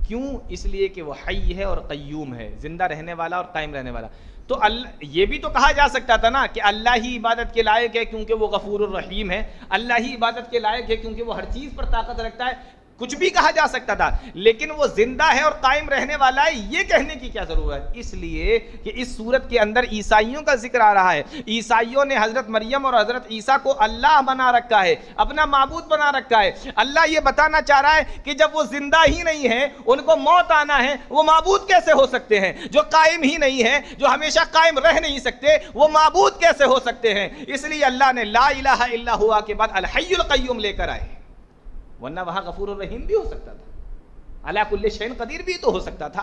کیوں؟ اس لیے کہ وہ حی ہے اور قیوم ہے، زندہ رہنے والا اور قائم رہنے والا. تو یہ بھی تو کہا جا سکتا تھا نا کہ اللہ ہی عبادت کے لائق ہے کیونکہ وہ غفور الرحیم ہے، اللہ ہی عبادت کے لائق ہے کیونکہ وہ ہر چیز پر طاقت رکھتا ہے، کچھ بھی کہا جا سکتا تھا. لیکن وہ زندہ ہے اور قائم رہنے والا ہے، یہ کہنے کی کیا ضرورت ہے؟ اس لیے کہ اس صورت کے اندر عیسائیوں کا ذکر آ رہا ہے. عیسائیوں نے حضرت مریم اور حضرت عیسیٰ کو اللہ بنا رکھا ہے، اپنا معبود بنا رکھا ہے. اللہ یہ بتانا چاہ رہا ہے کہ جب وہ زندہ ہی نہیں ہے، ان کو موت آنا ہے، وہ معبود کیسے ہو سکتے ہیں؟ جو قائم ہی نہیں ہے، جو ہمیشہ قائم رہ نہیں سکتے، وہ معبود کیسے ہو سکتے ہیں؟ اس لیے اللہ نے لا الہ الا ہوا کے بعد الحی القیوم لے کر آئے، ورنہ وہاں غفور الرحیم بھی ہو سکتا تھا، علی کل شیء قدیر بھی تو ہو سکتا تھا.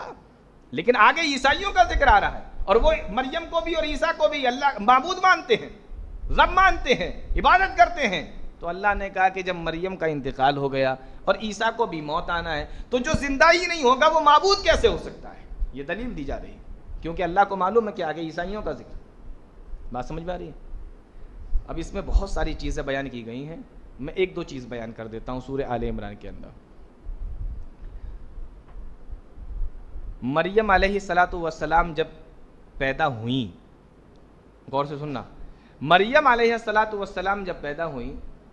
لیکن آگے عیسائیوں کا ذکر آ رہا ہے، اور وہ مریم کو بھی اور عیسیٰ کو بھی اللہ معبود مانتے ہیں، رب مانتے ہیں، عبادت کرتے ہیں. تو اللہ نے کہا کہ جب مریم کا انتقال ہو گیا اور عیسیٰ کو بھی موت آنا ہے، تو جو زندہ ہی نہیں ہوگا وہ معبود کیسے ہو سکتا ہے؟ یہ دلیل دی جا رہی ہے، کیونکہ اللہ کو معلوم ہے کہ آگے عیسائیوں کا ذکر. بات سمجھ میں آ رہی ہے؟ اب اس میں بہت ساری چیزیں بیان کی گئی ہیں، میں ایک دو چیز بیان کر دیتا ہوں. سورہ آل عمران کے اندر مریم علیہ السلام جب پیدا ہوئیں، غور سے سننا، مریم علیہ السلام جب پیدا ہوئیں،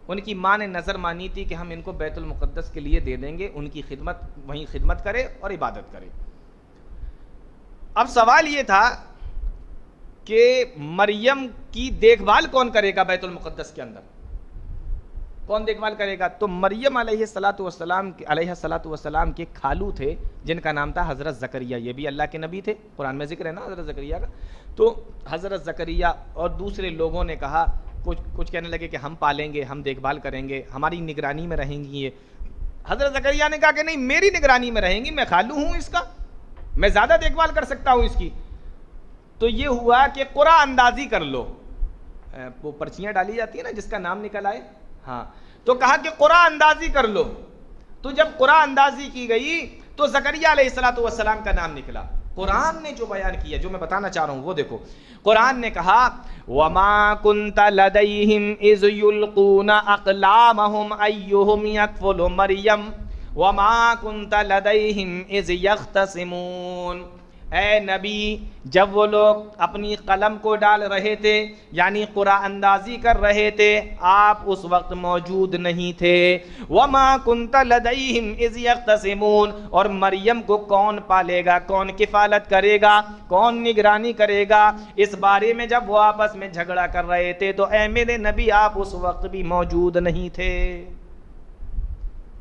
ان کی ماں نے نظر مانی تھی کہ ہم ان کو بیت المقدس کے لیے دے دیں گے، ان کی خدمت وہیں خدمت کرے اور عبادت کرے. اب سوال یہ تھا کہ مریم کی دیکھ بھال کون کرے گا بیت المقدس کے اندر؟ کون دیکھ بھال کرے گا؟ تو مریم علیہ السلام کے خالو تھے جن کا نام تھا حضرت زکریا. یہ بھی اللہ کے نبی تھے، قرآن میں ذکر ہے نا حضرت زکریا کا. تو حضرت زکریا اور دوسرے لوگوں نے کہا، کچھ کہنے لگے کہ ہم پالیں گے، ہم دیکھ بھال کریں گے، ہماری نگرانی میں رہیں گی. یہ حضرت زکریا نے کہا کہ نہیں، میری نگرانی میں رہیں گی، میں خالو ہوں اس کا، میں زیادہ دیکھ بھال کر سکتا ہوں اس کی. تو یہ ہوا کہ قرعہ اندازی کر لو، وہ پرچیاں ڈالی جاتی ہیں نا جس کا نام نکل آئے، ہاں، تو کہا کہ قرعہ اندازی کر لو. تو جب قرعہ اندازی کی گئی تو زکریا علیہ السلام کا نام نکلا. قرآن نے جو بیان کیا، جو میں بتانا چاہ رہا ہوں وہ دیکھو. قرآن نے کہا وَمَا كُنْتَ لَدَيْهِمْ إِذْ يُلْقُونَ أَقْلَامَهُمْ أَيُّهُمْ يَكْفُلُ مَرْيَمَ وَمَا كُنْتَ لَدَيْهِمْ إِذْ يَخْتَصِمُونَ. اے نبی، جب وہ لوگ اپنی قلم کو ڈال رہے تھے، یعنی قرعہ اندازی کر رہے تھے، آپ اس وقت موجود نہیں تھے. وَمَا كُنْتَ لَدَيْهِمْ إِذْ يَخْتَصِمُونَ. اور مریم کو کون پالے گا، کون کفالت کرے گا، کون نگرانی کرے گا، اس بارے میں جب وہ آپس میں جھگڑا کر رہے تھے تو اے میرے نبی آپ اس وقت بھی موجود نہیں تھے.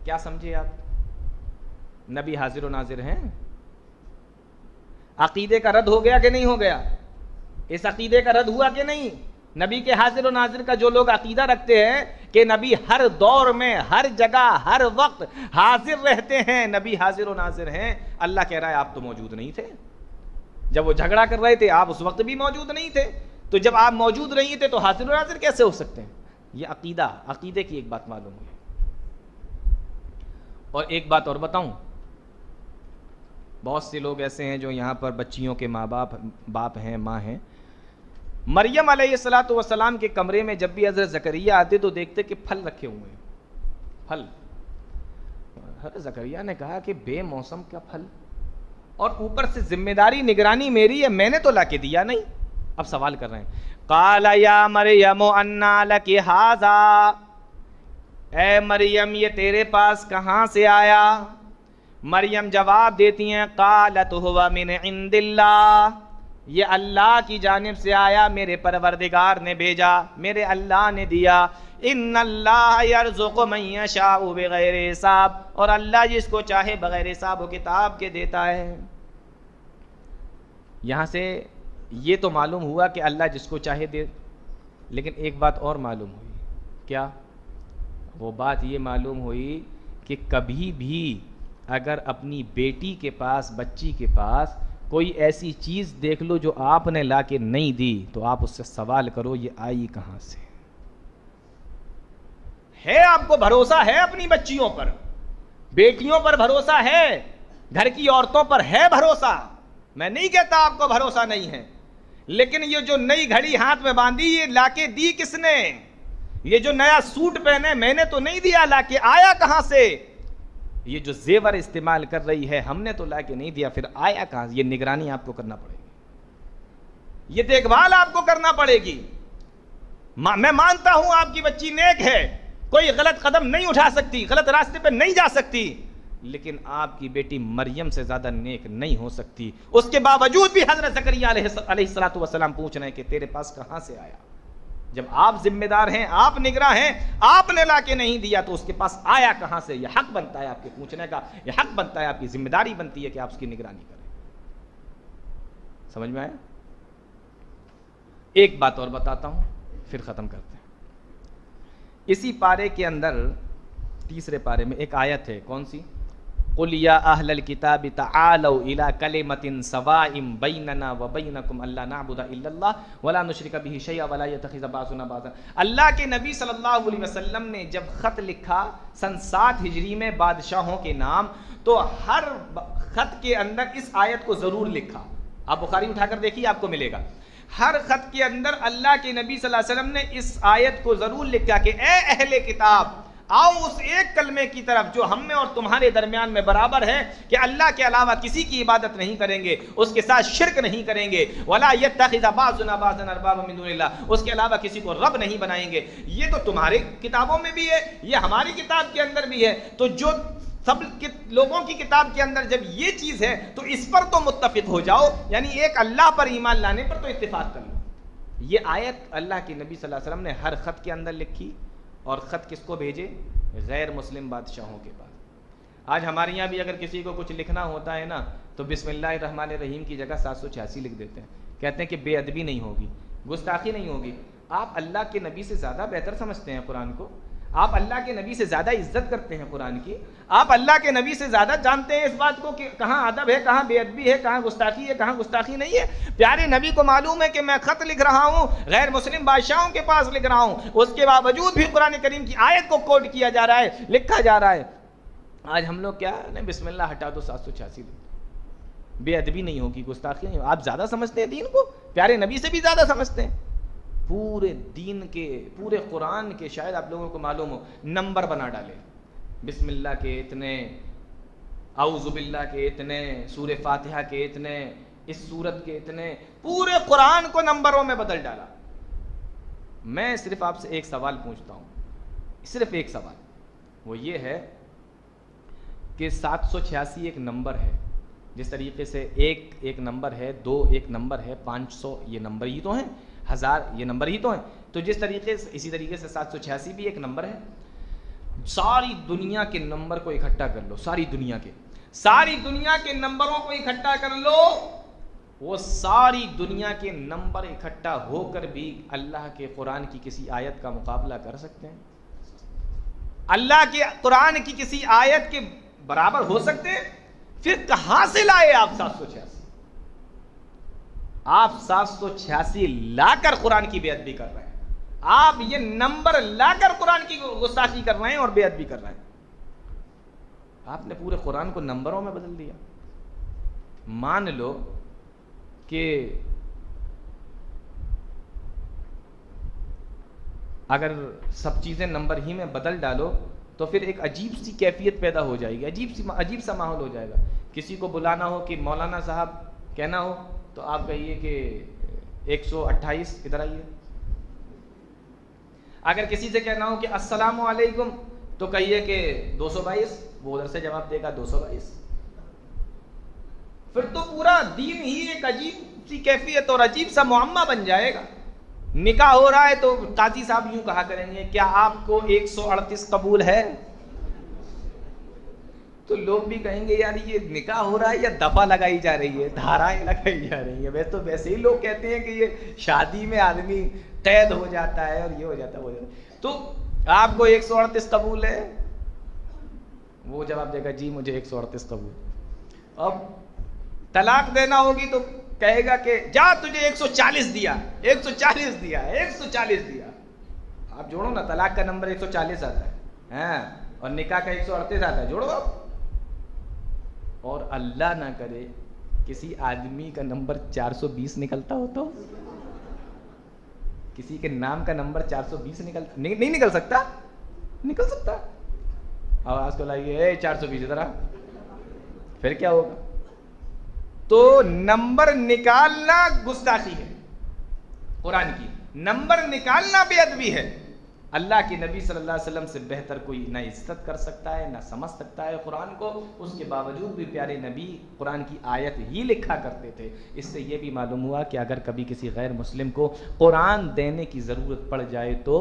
کیا سمجھے آپ؟ نبی حاضر و ناظر ہیں. عقیدے کا رد ہو گیا کہ نہیں ہو گیا؟ اس عقیدے کا رد ہوا کہ نہیں؟ نبی کے حاضر و ناظر کا جو لوگ عقیدہ رکھتے ہیں کہ نبی ہر دور میں، ہر جگہ، ہر وقت حاضر رہتے ہیں، نبی حاضر و ناظر ہیں، اللہ کہہ رہا ہے آپ تو موجود نہیں تھے. جب وہ جھگڑا کر رہے تھے آپ اس وقت بھی موجود نہیں تھے، تو جب آپ موجود نہیں تھے تو حاضر و ناظر کیسے ہو سکتے ہیں؟ یہ عقیدے کی ایک بات معلوم ہوئی. اور ایک بات اور بتاؤں، بہت سے لوگ ایسے ہیں جو یہاں پر بچیوں کے باپ ہیں، ماں ہیں. مریم علیہ السلام کے کمرے میں جب بھی حضرت زکریا آتے تو دیکھتے کہ پھل رکھے ہوئے ہیں، پھل. حضرت زکریا نے کہا کہ بے موسم کا پھل، اور اوپر سے ذمہ داری نگرانی میری ہے، میں نے تو لا کے دیا نہیں. اب سوال کر رہے ہیں، قال یا مریم انا لک ھذا. اے مریم یہ تیرے پاس کہاں سے آیا؟ مریم جواب دیتی ہیں قالت هو من عند اللہ. یہ اللہ کی جانب سے آیا، میرے پروردگار نے بھیجا، میرے اللہ نے دیا. ان اللہ یرزق من یشاء بغیر حساب. اور اللہ جس کو چاہے بغیر حساب و کتاب کے دیتا ہے. یہاں سے یہ تو معلوم ہوا کہ اللہ جس کو چاہے دے، لیکن ایک بات اور معلوم ہوئی. کیا؟ وہ بات یہ معلوم ہوئی کہ کبھی بھی اگر اپنی بیٹی کے پاس، بچی کے پاس کوئی ایسی چیز دیکھ لو جو آپ نے لا کے نہیں دی، تو آپ اس سے سوال کرو یہ آئی کہاں سے. ہے آپ کو بھروسہ ہے اپنی بچیوں پر, بیٹیوں پر بھروسہ ہے, گھر کی عورتوں پر ہے بھروسہ, میں نہیں کہتا آپ کو بھروسہ نہیں ہے, لیکن یہ جو نئی گھڑی ہاتھ میں باندھی یہ لا کے دی کس نے؟ یہ جو نیا سوٹ پہنے میں نے تو نہیں دیا, لا کے آیا کہاں سے؟ یہ جو زیور استعمال کر رہی ہے ہم نے تو لا کے نہیں دیا, پھر آیا کہاں سے؟ یہ نگرانی آپ کو کرنا پڑے گی, یہ دیکھ بھال آپ کو کرنا پڑے گی. میں مانتا ہوں آپ کی بچی نیک ہے, کوئی غلط قدم نہیں اٹھا سکتی, غلط راستے پہ نہیں جا سکتی, لیکن آپ کی بیٹی مریم سے زیادہ نیک نہیں ہو سکتی. اس کے باوجود بھی حضرت زکریا علیہ السلام پوچھ رہے ہیں کہ تیرے پاس کہاں سے آیا؟ جب آپ ذمہ دار ہیں, آپ نگراں ہیں, آپ نے لا کے نہیں دیا تو اس کے پاس آیا کہاں سے؟ یہ حق بنتا ہے آپ کے پوچھنے کا, یہ حق بنتا ہے, آپ کی ذمہ داری بنتی ہے کہ آپ اس کی نگرانی کریں. سمجھ میں آیا؟ ایک بات اور بتاتا ہوں پھر ختم کرتے ہیں. اسی پارے کے اندر تیسرے پارے میں ایک آیت ہے, کون سی؟ قُلْ يَا أَهْلَ الْكِتَابِ تَعَالَوْا إِلَىٰ كَلِمَةٍ سَوَاءٍ بَيْنَنَا وَبَيْنَكُمْ أَلَّا نَعْبُدَ إِلَّا اللَّهَ وَلَا نُشْرِكَ بِهِ شَيْئًا وَلَا يَتَّخِذَ بَعْضُنَا بَعْضًا. اللہ کے نبی صلی اللہ علیہ وسلم نے جب خط لکھا سن 7 ہجری میں بادشاہوں کے نام, تو ہر خط کے اندر اس آیت کو ضرور لکھا. آپ بخاری اٹھا کر دیکھیے آپ کو ملے گا. ہر خط کے اندر اللہ کے نبی صلی اللہ علیہ وسلم نے اس آیت کو ضرور لکھا کہ اے اہل کتاب, آؤ اس ایک کلمے کی طرف جو ہم میں اور تمہارے درمیان میں برابر ہے کہ اللہ کے علاوہ کسی کی عبادت نہیں کریں گے, اس کے ساتھ شرک نہیں کریں گے, وَلَا يَتَّخِذَ بَعْضُنَا بَعْضًا أَرْبَابًا مِّن دُونِ اللَّهِ, اس کے علاوہ کسی کو رب نہیں بنائیں گے. یہ تو تمہاری کتابوں میں بھی ہے, یہ ہماری کتاب کے اندر بھی ہے, تو جو سب لوگوں کی کتاب کے اندر جب یہ چیز ہے تو اس پر تو متفق ہو جاؤ, یعنی ایک اللہ پر ایمان لانے پر تو اتفاق کر لو. یہ آیت اللہ کے نبی صلی اللہ علیہ وسلم نے ہر خط کے اندر لکھی, اور خط کس کو بھیجے؟ غیر مسلم بادشاہوں کے پاس. آج ہمارے یہاں بھی اگر کسی کو کچھ لکھنا ہوتا ہے نا تو بسم اللہ الرحمن الرحیم کی جگہ 786 لکھ دیتے ہیں, کہتے ہیں کہ بے ادبی نہیں ہوگی, گستاخی نہیں ہوگی. آپ اللہ کے نبی سے زیادہ بہتر سمجھتے ہیں قرآن کو, آپ اللہ کے نبی سے زیادہ عزت کرتے ہیں قرآن کی, آپ اللہ کے نبی سے زیادہ جانتے ہیں اس بات کو کہ کہاں ادب ہے, کہاں بے ادبی ہے, کہاں گستاخی ہے, کہاں گستاخی نہیں ہے. پیارے نبی کو معلوم ہے کہ میں خط لکھ رہا ہوں, غیر مسلم بادشاہوں کے پاس لکھ رہا ہوں, اس کے باوجود بھی قرآن کریم کی آیت کو کوٹ کیا جا رہا ہے, لکھا جا رہا ہے. آج ہم لوگ کیا نہیں, بسم اللہ ہٹا دو 786, بے ادبی نہیں ہوگی, گستاخی نہیں ہوگی. آپ زیادہ سمجھتے ہیں دین کو, پیارے نبی سے بھی زیادہ سمجھتے ہیں. پورے دین کے, پورے قرآن کے شاید آپ لوگوں کو معلوم ہو نمبر بنا ڈالے, بسم اللہ کے اتنے, اعوذ باللہ کے اتنے, سورہ فاتحہ کے اتنے, اس سورت کے اتنے, پورے قرآن کو نمبروں میں بدل ڈالا. میں صرف آپ سے ایک سوال پوچھتا ہوں, صرف ایک سوال, وہ یہ ہے کہ 786 ایک نمبر ہے, جس طریقے سے ایک نمبر ہے, 2 ایک نمبر ہے, 500 یہ نمبر ہی تو ہیں, 1000 یہ نمبر ہی تو ہیں, تو جس طریقے سے اسی طریقے سے 786 بھی ایک نمبر ہے. ساری دنیا کے نمبر کو اکٹھا کر لو, ساری دنیا کے نمبروں کو اکٹھا کر لو, وہ ساری دنیا کے نمبر اکٹھا ہو کر بھی اللہ کے قرآن کی کسی آیت کا مقابلہ کر سکتے ہیں؟ اللہ کے قرآن کی کسی آیت کے برابر ہو سکتے ہیں؟ پھر کہاں سے لائے آپ 786؟ آپ 786 لا کر قرآن کی بے ادبی کر رہے ہیں, آپ یہ نمبر لا کر قرآن کی گستاخی کر رہے ہیں اور بے ادبی کر رہے ہیں. آپ نے پورے قرآن کو نمبروں میں بدل دیا. مان لو کہ اگر سب چیزیں نمبر ہی میں بدل ڈالو تو پھر ایک عجیب سی کیفیت پیدا ہو جائے گی, عجیب سا ماحول ہو جائے گا. کسی کو بلانا ہو کہ مولانا صاحب کہنا ہو تو آپ کہیے کہ 128 ادھر آئیے. اگر کسی سے کہنا ہو کہ السلام علیکم تو کہیے کہ 222, وہ ادھر سے جواب دے گا 222. پھر تو پورا دین ہی ایک عجیب سی کیفیت اور عجیب سا معمہ بن جائے گا. نکاح ہو رہا ہے تو قاضی صاحب یوں کہا کریں گے کیا آپ کو 138 قبول ہے؟ تو لوگ بھی کہیں گے یار یہ نکاح ہو رہا ہے یا دفعہ لگائی جا رہی ہے, دھارائیں لگائی جا رہی ہیں. ویسے ہی لوگ کہتے ہیں کہ یہ شادی میں آدمی قید ہو جاتا ہے اور یہ ہو جاتا ہے, وہ جاتا ہے. تو آپ کو 138 قبول ہے؟ وہ جواب دے گا جی مجھے 138 قبول. اب طلاق دینا ہوگی تو کہے گا کہ جا تجھے 140 دیا, 140 دیا, 140 دیا. آپ جوڑو نا, طلاق کا نمبر 140 آتا ہے ہاں, اور نکاح کا 138 آتا ہے, جوڑو آپ. اور اللہ نہ کرے کسی آدمی کا نمبر 420 نکلتا ہو تو, کسی کے نام کا نمبر 420 نکلتا, نہیں نکل سکتا, نکل سکتا. آواز کو لائیے 420 ادھر, پھر کیا ہوگا؟ تو نمبر نکالنا گستاخی ہے قرآن کی, نمبر نکالنا بے ادبی ہے. اللہ کے نبی صلی اللہ علیہ وسلم سے بہتر کوئی نہ عزت کر سکتا ہے, نہ سمجھ سکتا ہے قرآن کو. اس کے باوجود بھی پیارے نبی قرآن کی آیت ہی لکھا کرتے تھے. اس سے یہ بھی معلوم ہوا کہ اگر کبھی کسی غیر مسلم کو قرآن دینے کی ضرورت پڑ جائے تو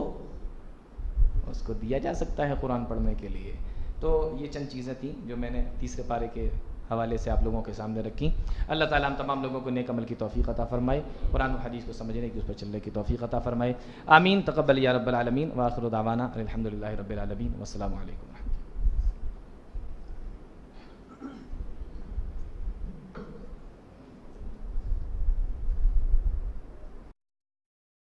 اس کو دیا جا سکتا ہے قرآن پڑھنے کے لیے. تو یہ چند چیزیں تھیں جو میں نے تیسرے پارے کے حوالے سے آپ لوگوں کے سامنے رکھی. اللہ تعالیٰ ہم تمام لوگوں کو نیک عمل کی توفیق عطا فرمائے, قرآن و حدیث کو سمجھنے کی, اس پر چلنے کی توفیق عطا فرمائے. آمین. تقبل یا رب العالمین. وآخر دعوانا الحمدللہ رب العالمین. والسلام علیکم.